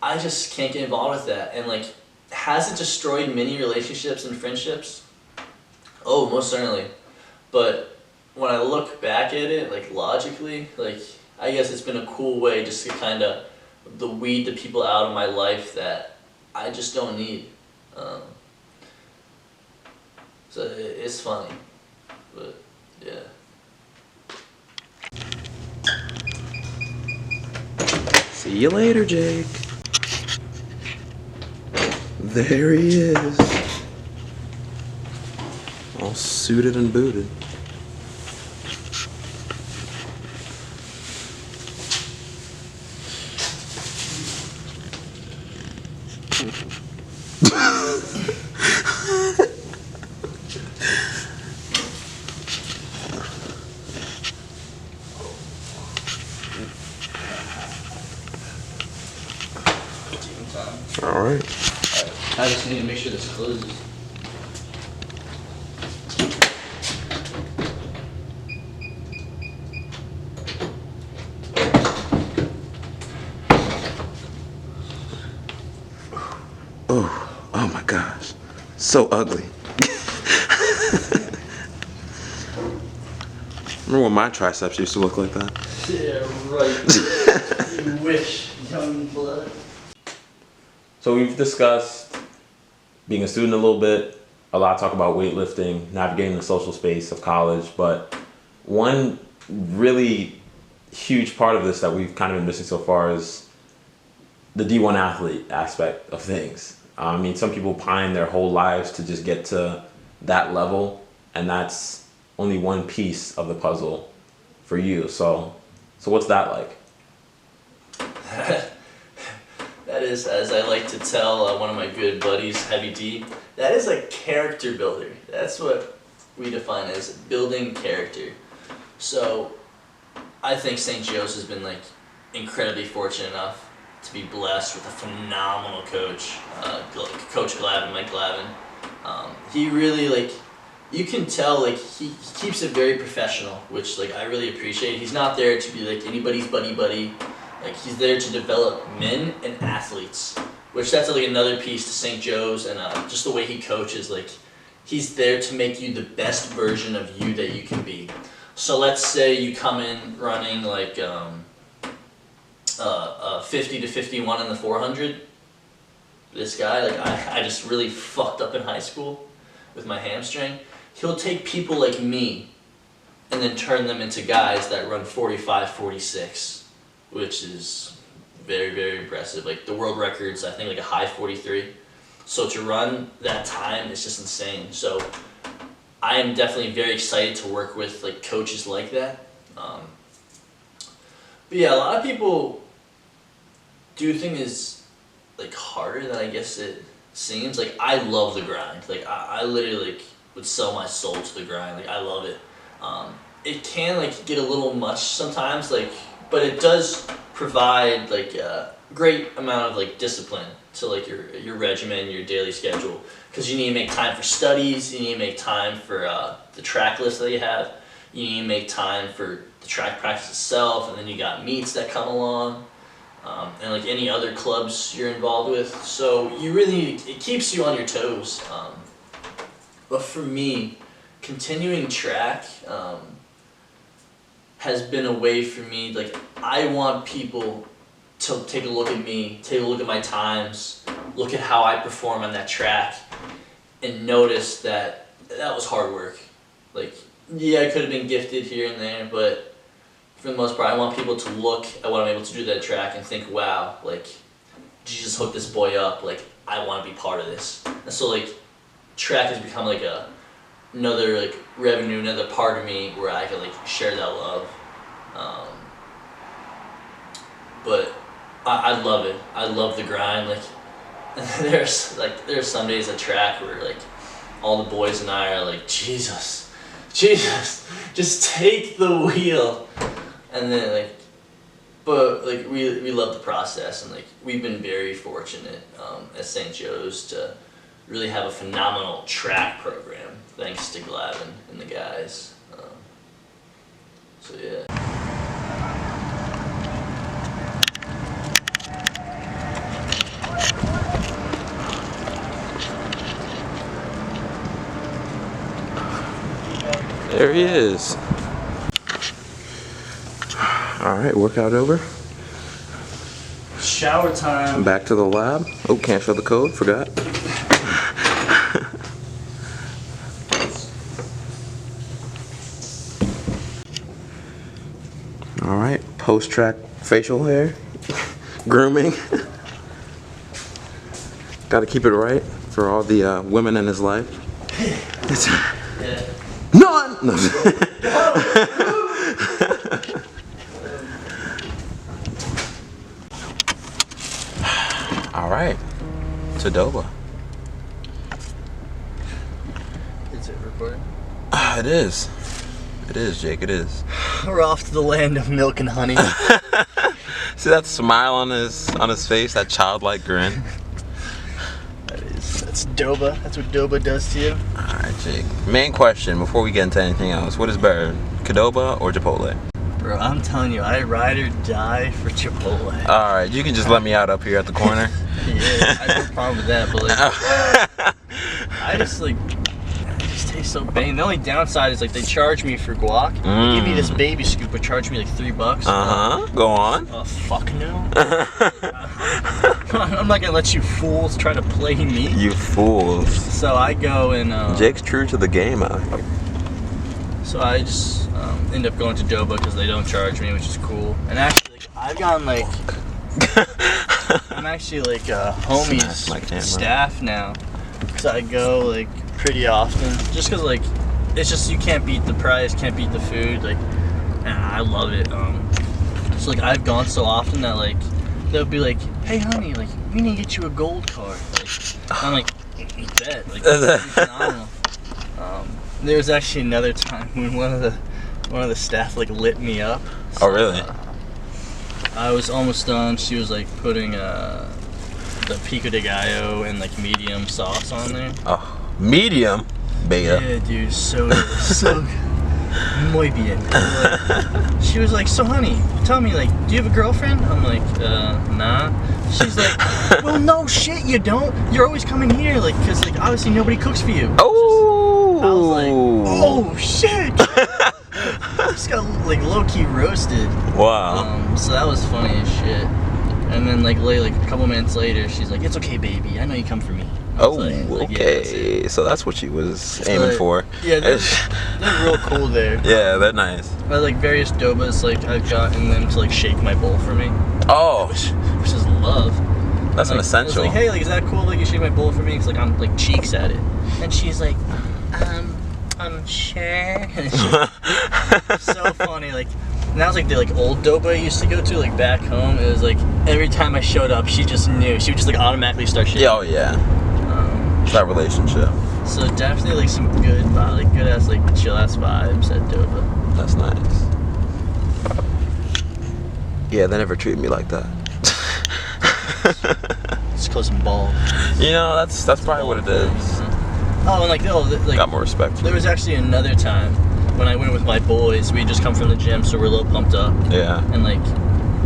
I just can't get involved with that. And like, has it destroyed many relationships and friendships? Oh, most certainly. But when I look back at it, like logically, like I guess it's been a cool way just to kind of weed the people out of my life that I just don't need. So it's funny, but yeah. See you later, Jake. There he is. All suited and booted. All right. I just need to make sure this closes. Oh my gosh. So ugly. Remember when my triceps used to look like that? Yeah, right. You wish, young blood. So we've discussed being a student a little bit, a lot of talk about weightlifting, navigating the social space of college, but one really huge part of this that we've kind of been missing so far is the D1 athlete aspect of things. I mean, some people pine their whole lives to just get to that level, and that's only one piece of the puzzle for you. So what's that like? That is, as I like to tell one of my good buddies, Heavy D, that is a character builder. That's what we define as building character. So I think St. Joe's has been like incredibly fortunate enough to be blessed with a phenomenal coach, Coach Glavin, Mike Glavin. He really, like, you can tell, like, he keeps it very professional, which, like, I really appreciate. He's not there to be like anybody's buddy. Like, he's there to develop men and athletes, which that's like another piece to St. Joe's, and just the way he coaches, like, he's there to make you the best version of you that you can be. So let's say you come in running like 50 to 51 in the 400. This guy, like, I just really fucked up in high school with my hamstring. He'll take people like me and then turn them into guys that run 45, 46, which is very, very impressive. Like, the world record's, I think, like a high 43. So to run that time is just insane. So I am definitely very excited to work with like coaches like that. But yeah, a lot of people do think is like harder than I guess it seems. Like, I love the grind. Like, I literally like would sell my soul to the grind. Like, I love it. It can like get a little much sometimes, like, but it does provide like a great amount of like discipline to like your regimen, your daily schedule, because you need to make time for studies, you need to make time for the track list that you have, you need to make time for the track practice itself, and then you got meets that come along, and like any other clubs you're involved with. So you really, it keeps you on your toes. But for me, continuing track has been a way for me, like, I want people to take a look at me, take a look at my times, look at how I perform on that track, and notice that that was hard work. Like, yeah, I could have been gifted here and there, but for the most part, I want people to look at what I'm able to do that track and think, wow, like, Jesus hooked this boy up, like, I want to be part of this. And so, like, track has become like another like revenue, another part of me where I can like share that love. But I love it. I love the grind. Like, there's some days at track where like all the boys and I are like, Jesus, just take the wheel. And then like, but like we love the process, and like we've been very fortunate at St. Joe's to really have a phenomenal track program, thanks to Glavin and the guys. So yeah. There he is. Alright, workout over. Shower time. Back to the lab. Oh, can't show the code, forgot. Alright, post-track facial hair. Grooming. Gotta keep it right for all the women in his life. Yeah. None! No. Alright, to Doba. Is it recording? It is. It is, Jake, it is. We're off to the land of milk and honey. See that smile on his face, that childlike grin? That's Doba. That's what Doba does to you. Alright, Jake. Main question before we get into anything else. What is better, Qdoba or Chipotle? Bro, I'm telling you, I ride or die for Chipotle. Alright, you can just let me out up here at the corner. Yeah, I have no problem with that, but like, I just like, it just tastes so bang. The only downside is like they charge me for guac. They give me this baby scoop, but charge me like $3. Go on. Oh fuck no. I'm not gonna let you fools try to play me. You fools. So I go and Jake's true to the game out here. so I just end up going to Doba because they don't charge me, which is cool. And actually, like, I've gotten like, I'm actually like Smash my homies camera. staff now, because I go like pretty often. Just because like, it's just you can't beat the price, can't beat the food. Like, I love it. So like I've gone so often that like they'll be like, hey honey, like we need to get you a gold card. Like, I'm like, bet. Like, it's phenomenal. There was actually another time when one of the staff like lit me up. So, Oh really? I was almost done. She was like putting the pico de gallo and like medium sauce on there. Oh, medium, beta. Yeah, dude, so good. Muy bien. Like, she was like, so honey, tell me, like, do you have a girlfriend? I'm like, nah. She's like, well, no shit, you don't. You're always coming here, like, cause like obviously nobody cooks for you. Oh. I was like, oh shit. Just got like low key roasted. Wow. So that was funny as shit. And then like a couple minutes later, she's like, it's okay, baby. I know you come for me. I Oh, was like, yeah, that's it. okay. So that's what she was aiming But, for. Yeah, they're real cool there. Yeah, they're nice. But like various dobas, like I've gotten them to like shake my bowl for me, Oh, which is love. that's an Like, I was essential. like, hey, like, is that cool? Like, you shake my bowl for me? Cause like I'm like cheeks at it, and she's like, sure. And she's so funny. Like, and that was like the like old doba I used to go to, like back home. It was like every time I showed up, she just knew. She would just like automatically start shaking. Yeah, oh yeah. It's that relationship. So definitely like some good, like good ass, like chill ass vibes at doba. That's nice. Yeah, they never treat me like that. Just close some balls. You know, that's probably what it is. Oh, and like Got more respect for there was actually another time when I went with my boys. We had just come from the gym, so we're a little pumped up. Yeah. And like,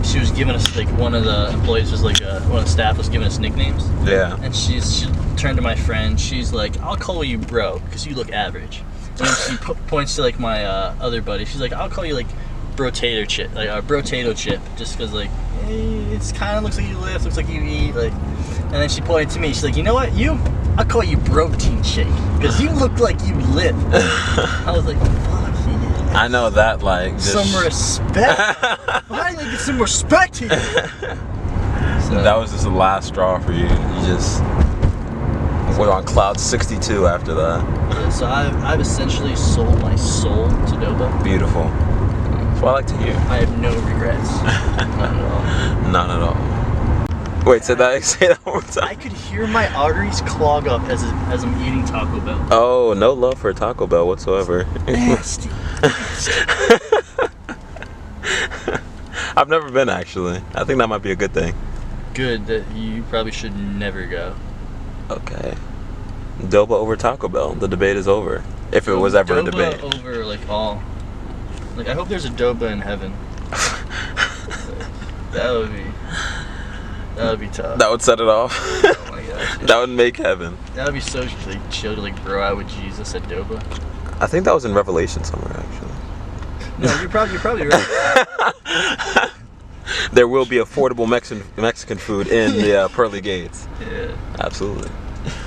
she was giving us like one of the employees was like one of the staff was giving us nicknames. Yeah. And she turned to my friend. She's like, "I'll call you bro, because you look average." And then she points to like my other buddy. She's like, "I'll call you like bro-tato chip, like bro-tato chip, just because like it's kind of looks like you lift, looks like you eat, like." And then she pointed to me. She's like, "You know what? I'll call you protein shake, because you look like you lift." I was like, "Fuck yeah." I know that, like, just... Some respect. Why did I get some respect here? So, That was just the last straw for you. You just went on cloud 62 after that. yeah, so I've essentially sold my soul to Doba. Beautiful. That's what I like to hear. I have no regrets. None at all. None at all. Wait, say that one more time. I could hear my arteries clog up as I'm eating Taco Bell. Oh, no love for Taco Bell whatsoever. Nasty. I've never been, actually. I think that might be a good thing. Good, that you probably should never go. Okay. Doba over Taco Bell. The debate is over. If it was ever a debate. Doba over like all. Like I hope there's a Doba in heaven. That would be tough. That would set it off. Oh my gosh. That would make heaven. That would be so like chill to like bro out with Jesus at Doba. I think that was in Revelation somewhere, actually. No, you're probably right. There will be affordable Mexican food in the pearly gates. Yeah. Absolutely.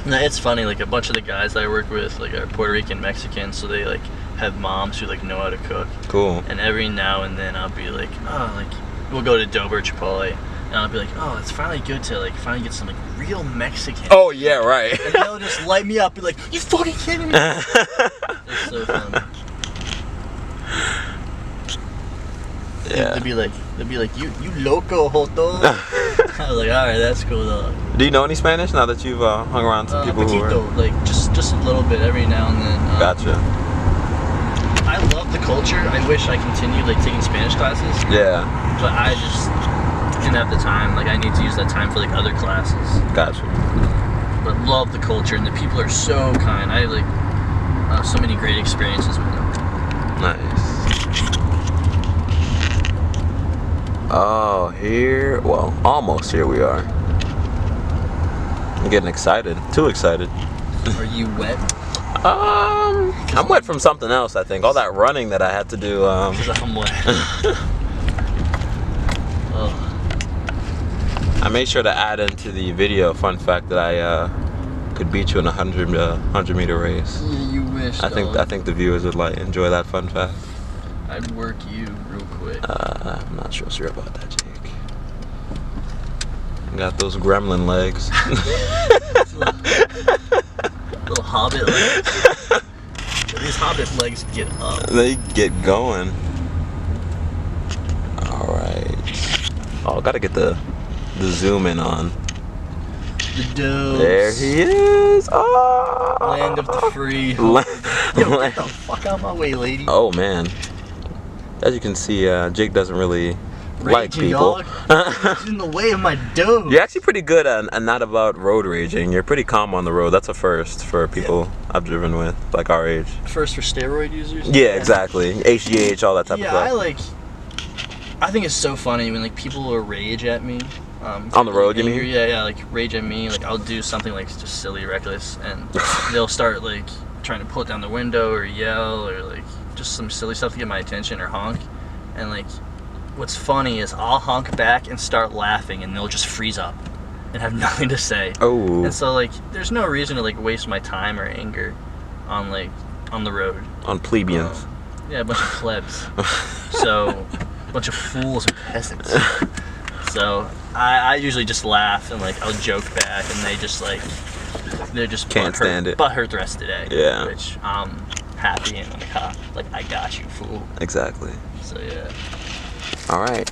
No, it's funny. Like a bunch of the guys I work with, like are Puerto Rican Mexicans, so they like have moms who like know how to cook. Cool. And every now and then I'll be like, oh, like we'll go to Doba or Chipotle, and I'll be like, oh, it's finally good to like finally get some like real Mexican. Oh yeah, right. And they'll just light me up, be like, you fucking kidding me? It's so funny. Yeah. They'd be like, you loco, Joto. I was like, alright, that's cool though. Do you know any Spanish now that you've hung around some people who Poquito, are... like just a little bit every now and then. Gotcha. I love the culture. I wish I continued like taking Spanish classes, Yeah. but I just didn't have the time. Like I need to use that time for like other classes. Gotcha. But love the culture, and the people are so kind. I have like so many great experiences with them. Nice. Oh, almost here we are. I'm getting excited. Too excited. Are you wet? I'm wet from something else, I think. All that running that I had to do. Because I'm wet. Oh. I made sure to add into the video a fun fact that I could beat you in a 100-meter race. Yeah, you wish. I think the viewers would enjoy that fun fact. I'd work you real quick. I'm not so sure about that, Jake. You got those gremlin legs. Little hobbit legs. These hobbit legs get up. They get going. All right. Oh, gotta get the zoom in on. The doves. There he is. Oh. Land of the free. Yo, get the fuck out of my way, lady. Oh man. As you can see, Jake doesn't really like people. He's in the way of my dove. You're actually pretty good at not about road raging. You're pretty calm on the road. That's a first for people I've driven with, like our age. First for steroid users? Yeah, exactly. HGH, all that type of stuff. I think it's so funny when like people will rage at me. On the road, you mean? Yeah, like rage at me. Like I'll do something like just silly, reckless, and they'll start like trying to pull it down the window or yell or like just some silly stuff to get my attention or honk. And like what's funny is I'll honk back and start laughing and they'll just freeze up and have nothing to say. Oh. And so like there's no reason to like waste my time or anger on the road. On plebeians. Yeah, a bunch of plebs. So a bunch of fools and peasants. So I usually just laugh and like I'll joke back and they just like they're just can't stand it. Butthurt the rest of the day. Yeah. Which I'm happy and like I got you, fool. Exactly. So yeah. All right.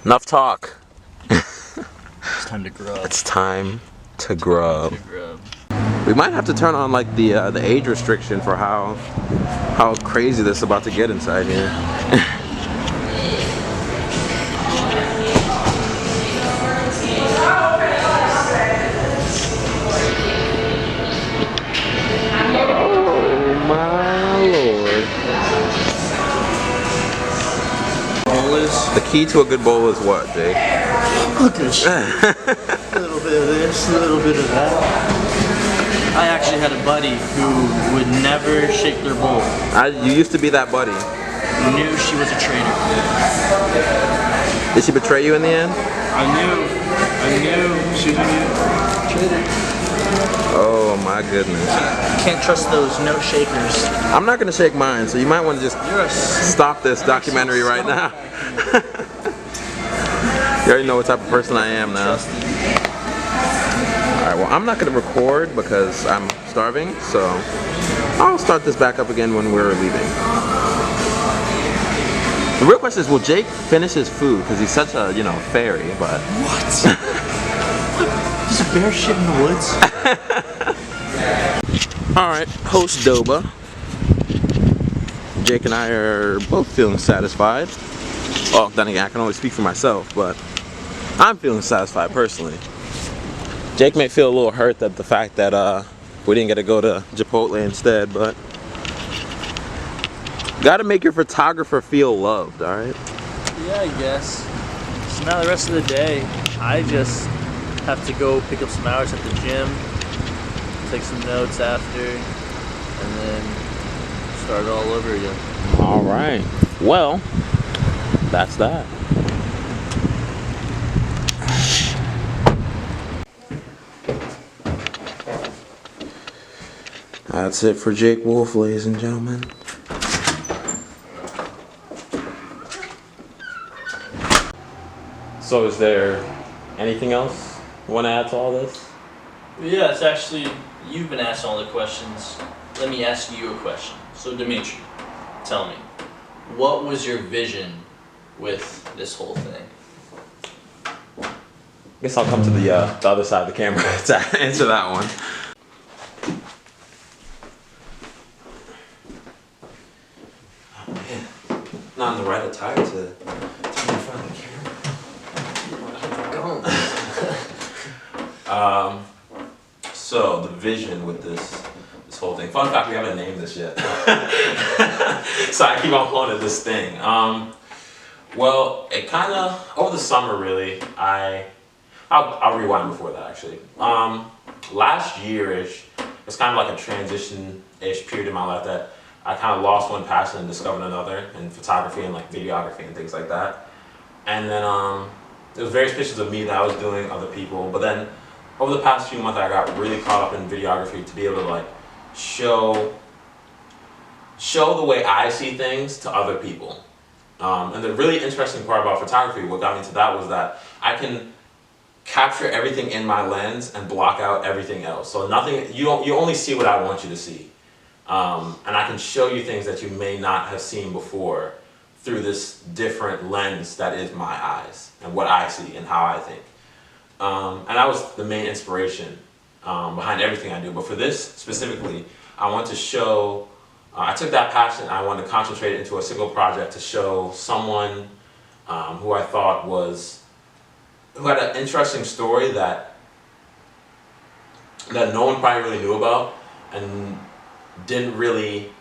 Enough talk. It's time to grub. It's time to grub. Time to grub. We might have to turn on like the age restriction for how crazy this is about to get inside here. The key to a good bowl is what, Jake? Good shit. A little bit of this, a little bit of that. I actually had a buddy who would never shake their bowl. You used to be that buddy. Knew she was a traitor. Did she betray you in the end? I knew she was a traitor. Oh my goodness. Can't trust those no shakers. I'm not gonna shake mine, so you might want to just stop this documentary right now. You already know what type of person I am now. Alright, well I'm not gonna record because I'm starving, so I'll start this back up again when we're leaving. The real question is, will Jake finish his food? Because he's such a, fairy, but... What? There's a bear shit in the woods? Alright, host Doba. Jake and I are both feeling satisfied. Well, then again, I can only speak for myself, but I'm feeling satisfied personally. Jake may feel a little hurt at the fact that we didn't get to go to Chipotle instead, but gotta make your photographer feel loved, alright? Yeah, I guess. So now the rest of the day, I just have to go pick up some hours at the gym, take some notes after, and then start it all over again. Alright. Well, that's that. That's it for Jake Wolfe, ladies and gentlemen. So is there anything else you want to add to all this? Yeah, it's actually, you've been asking all the questions. Let me ask you a question. So DIMETRI, tell me, what was your vision with this whole thing? I guess I'll come to the other side of the camera to answer that one. Oh man, not in the right attire to turn in front of the camera. So the vision with this whole thing. Fun fact, we haven't named this yet. So I keep on calling it this thing. Well, it kind of over the summer really. I'll rewind before that actually. last year-ish, it's kind of like a transition-ish period in my life that I kind of lost one passion and discovered another in photography and like videography and things like that. And then there was various pictures of me that I was doing, other people. But then over the past few months, I got really caught up in videography to be able to like show the way I see things to other people. And the really interesting part about photography, what got me to that was that I can capture everything in my lens and block out everything else. So nothing, you only see what I want you to see. And I can show you things that you may not have seen before through this different lens that is my eyes and what I see and how I think. And that was the main inspiration behind everything I do. But for this specifically, I want to show, I took that passion and I wanted to concentrate it into a single project to show someone who I thought who had an interesting story that no one probably really knew about and didn't really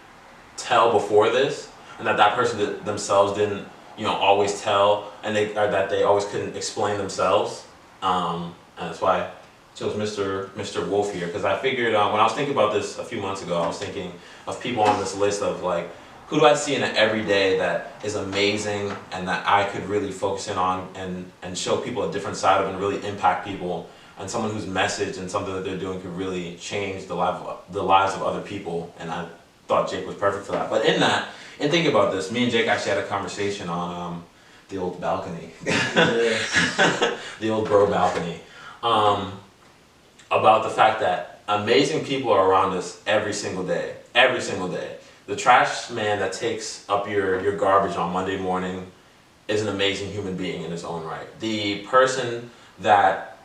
tell before this, and that person themselves didn't, always tell, and that they always couldn't explain themselves. And that's why I chose Mr. Wolfe here, because I figured when I was thinking about this a few months ago, I was thinking of people on this list of like, who do I see in it every day that is amazing and that I could really focus in on and show people a different side of and really impact people, and someone whose message and something that they're doing could really change the lives of other people. And I thought Jake was perfect for that. But in thinking about this, me and Jake actually had a conversation on the old balcony, the old bro balcony, about the fact that amazing people are around us every single day, every single day. The trash man that takes up your garbage on Monday morning is an amazing human being in his own right. The person that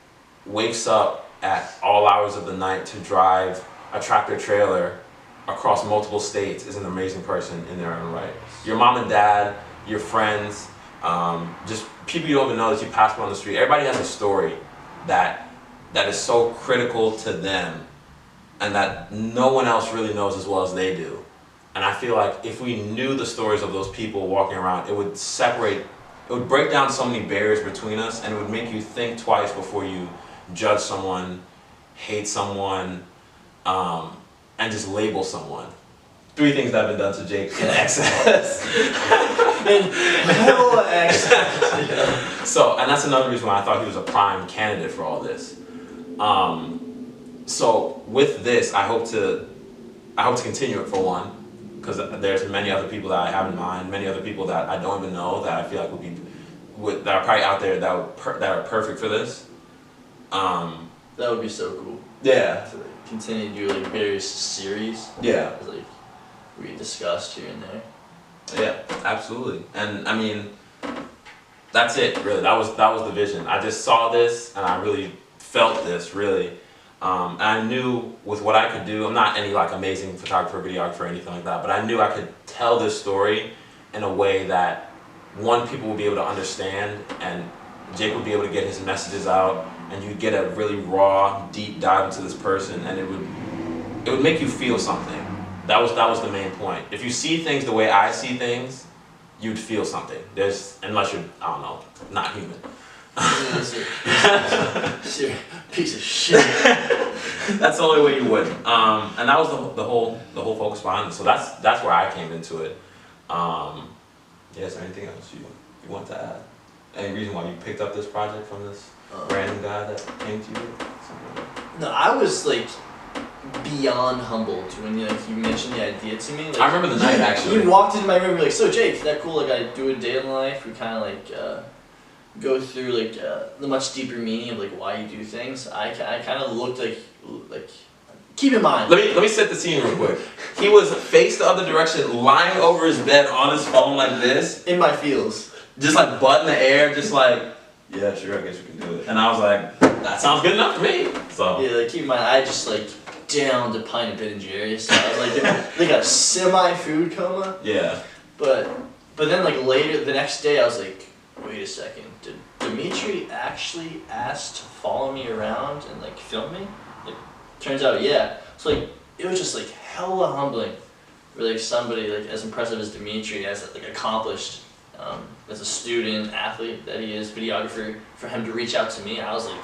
wakes up at all hours of the night to drive a tractor trailer across multiple states is an amazing person in their own right. Your mom and dad, your friends, just people you don't even know that you pass by on the street. Everybody has a story that is so critical to them and that no one else really knows as well as they do. And I feel like if we knew the stories of those people walking around, it would break down so many barriers between us, and it would make you think twice before you judge someone, hate someone, and just label someone. 3 things that have been done to Jake in excess. In hell excess. So, and that's another reason why I thought he was a prime candidate for all this. So with this, I hope to continue it, for one, because there's many other people that I have in mind, many other people that I don't even know that I feel like that are probably out there that are perfect for this. That would be so cool. Yeah. To like continue to do like various series. Yeah. Like we discussed here and there. Yeah, absolutely. And I mean, that's it, really. That was the vision. I just saw this and I really felt this, really. And I knew with what I could do, I'm not any like amazing photographer, videographer, or anything like that, but I knew I could tell this story in a way that, one, people would be able to understand, and Jake would be able to get his messages out, and you'd get a really raw, deep dive into this person, and it would make you feel something. That was the main point. If you see things the way I see things, you'd feel something. Unless you're, I don't know, not human. Piece of shit. That's the only way you would. And that was the whole focus behind it. So that's where I came into it. Is there anything else you want to add? Any reason why you picked up this project from this random guy that came to you? No, I was like beyond humbled when you mentioned the idea to me. Like, I remember the night actually. You walked into my room and you're like, "So Jake, that cool? Like I do a day in life. We kind of like go through like the much deeper meaning of like why you do things." I kind of looked like. Keep in mind. Let me set the scene real quick. He was face the other direction, lying over his bed on his phone like this. In my feels. Just like butt in the air, just like, yeah, sure, I guess we can do it. And I was like, that sounds good enough for me. So yeah, like keep in mind, I just like downed a pint of Ben & Jerry's. So I was like in, like a semi-food coma. Yeah. But then like later, the next day, I was like, wait a second, did DIMETRI actually ask to follow me around and like film me? Like, turns out, yeah. So like, it was just like hella humbling. Really, somebody like as impressive as DIMETRI, as like accomplished as a student, athlete that he is, videographer, for him to reach out to me, I was like,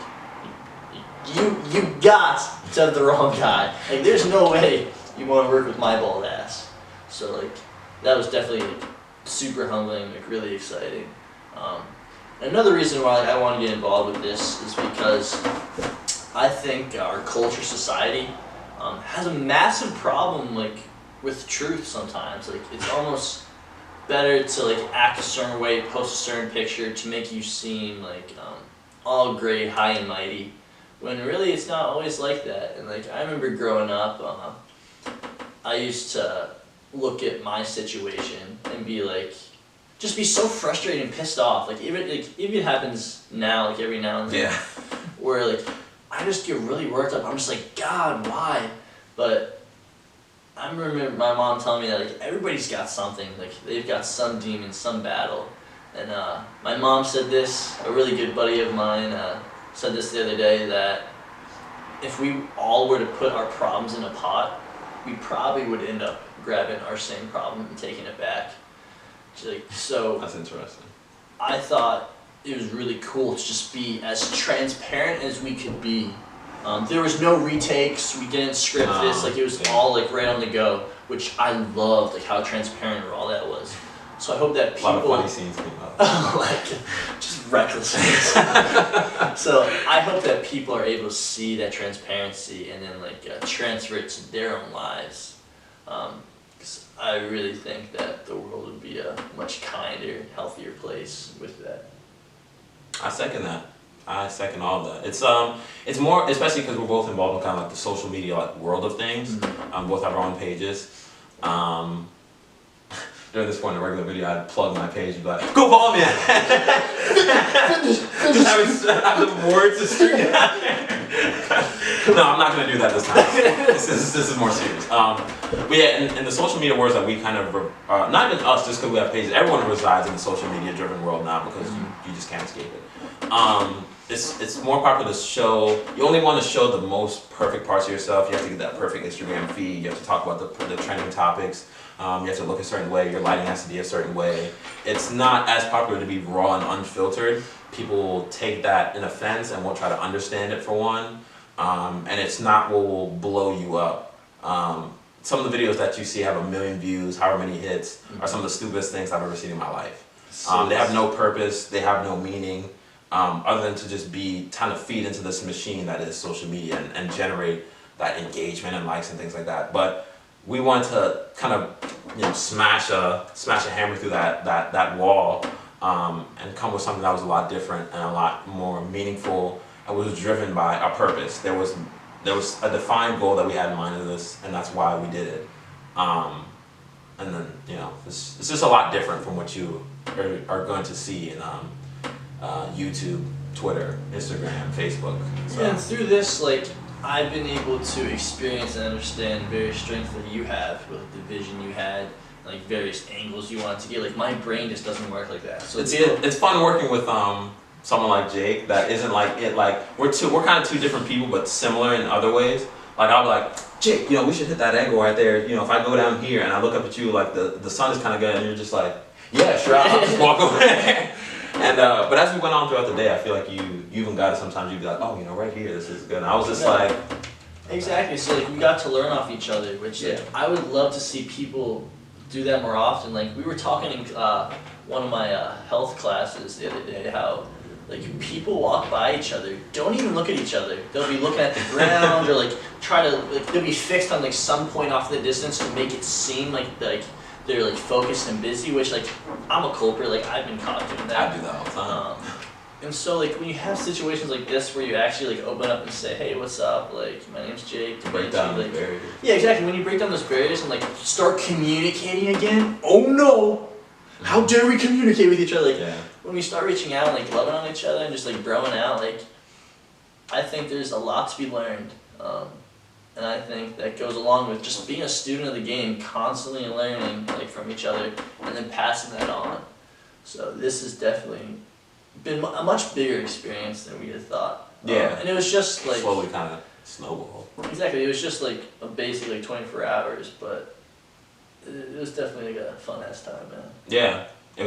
you got to have the wrong guy. Like, there's no way you want to work with my bald ass. So like, that was definitely like, super humbling, like really exciting. Another reason why I want to get involved with this is because I think our culture, society, has a massive problem like with truth sometimes. Like, it's almost better to like act a certain way, post a certain picture to make you seem like all great, high and mighty, when really it's not always like that. And like, I remember growing up, I used to look at my situation and be like, just be so frustrated and pissed off. Like, even it happens now, like every now and then, Yeah. where like I just get really worked up. I'm just like, God, why? But I remember my mom telling me that like everybody's got something, like they've got some demon, some battle. And my mom said this, a really good buddy of mine said this the other day, that if we all were to put our problems in a pot, we probably would end up grabbing our same problem and taking it back. Like, so That's interesting. I thought it was really cool to just be as transparent as we could be. There was no retakes, we didn't script this, like it was all like right on the go, which I loved, like how transparent all that was. So I hope that people... A lot of funny scenes came up. like, just reckless things. So I hope that people are able to see that transparency and then like transfer it to their own lives. Because I really think that the world would be a much kinder, healthier place with that. I second that. I second all of that. It's more, especially because we're both involved in kind of like the social media like world of things. Both have our own pages. During this point in the regular video, I'd plug my page and be like, "Go follow me!" Just have the words to stream. No, I'm not gonna do that this time. This is more serious. But yeah, in the social media worlds that we kind of, not even us, just because we have pages. Everyone resides in the social media driven world now because you just can't escape it. It's more popular to show. You only want to show the most perfect parts of yourself. You have to get that perfect Instagram feed. You have to talk about the trending topics. You have to look a certain way. Your lighting has to be a certain way. It's not as popular to be raw and unfiltered. People will take that in offense and will try to understand it for one. And it's not what will blow you up. Some of the videos that you see have 1 million views, however many hits, are some of the stupidest things I've ever seen in my life. They have no purpose. They have no meaning. Other than to just be trying to feed into this machine that is social media and generate that engagement and likes and things like that. But we wanted to kind of smash a hammer through that wall and come with something that was a lot different and a lot more meaningful and was driven by a purpose. There was a defined goal that we had in mind of this, and that's why we did it. And then it's just a lot different from what you are going to see in YouTube, Twitter, Instagram, Facebook. So. And through this, like, I've been able to experience and understand various strengths that you have with the vision you had, like various angles you wanted to get. Like, my brain just doesn't work like that. So it's fun working with someone like Jake that isn't like it. Like we're kind of two different people, but similar in other ways. Like I'll be like, Jake, we should hit that angle right there. If I go down here and I look up at you, like the sun is kind of good, and you're just like, yeah, sure, I'll just walk over there. And but as we went on throughout the day, I feel like you even got it. Sometimes you'd be like, oh, right here, this is good. And I was just like, exactly. So like we got to learn off each other, which like, I would love to see people do that more often. Like we were talking in one of my health classes the other day, how like people walk by each other, don't even look at each other. They'll be looking at the ground or like try to they'll be fixed on like some point off in the distance to make it seem like they're like focused and busy, which like I'm a culprit, like I've been caught doing that. I do that all the time. And so like when you have situations like this where you actually like open up and say, hey, what's up? Like my name's Jake. Break down those barriers. Yeah, exactly. When you break down those barriers and like start communicating again, oh no! How dare we communicate with each other? Like when we start reaching out and like loving on each other and just like broing out, like I think there's a lot to be learned. And I think that goes along with just being a student of the game, constantly learning like from each other and then passing that on. So this has definitely been a much bigger experience than we had thought. Yeah. And it was just like slowly kind of snowballed. Exactly. It was just like a basic like 24 hours, but it was definitely like a fun ass time, man. Yeah. It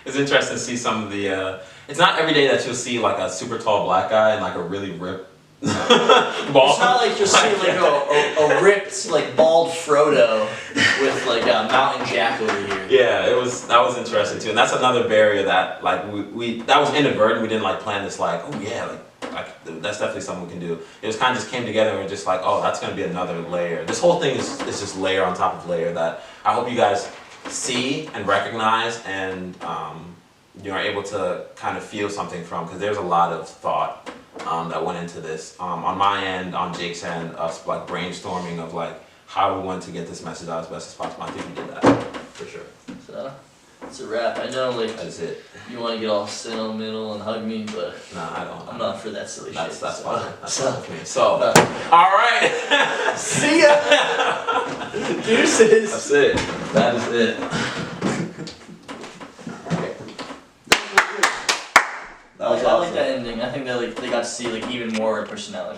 It's interesting to see some of the. It's not every day that you'll see like a super tall black guy and like a really ripped. It's not like you're seeing like a ripped, like bald Frodo with like a Mountain Jack over here. Yeah, that was interesting too, and that's another barrier that like we that was inadvertent. We didn't like plan this like, oh yeah, like that's definitely something we can do. It was kind of just came together and we're just like, oh, that's gonna be another layer. This whole thing is just layer on top of layer that I hope you guys see and recognize and you are able to kind of feel something from, because there's a lot of thought that went into this. On my end, on Jake's end, us like brainstorming of like how we want to get this message out as best as possible. I think we did that for sure. So it's a wrap. I know like That's it. you want to get all sentimental and hug me, but Nah, I don't. I'm not for that silly That's shit. that's so. fine. That's So- fine with me. So, all right. See ya. Deuces. That's it. That is it. I like that ending. I think that like they got to see like even more personality.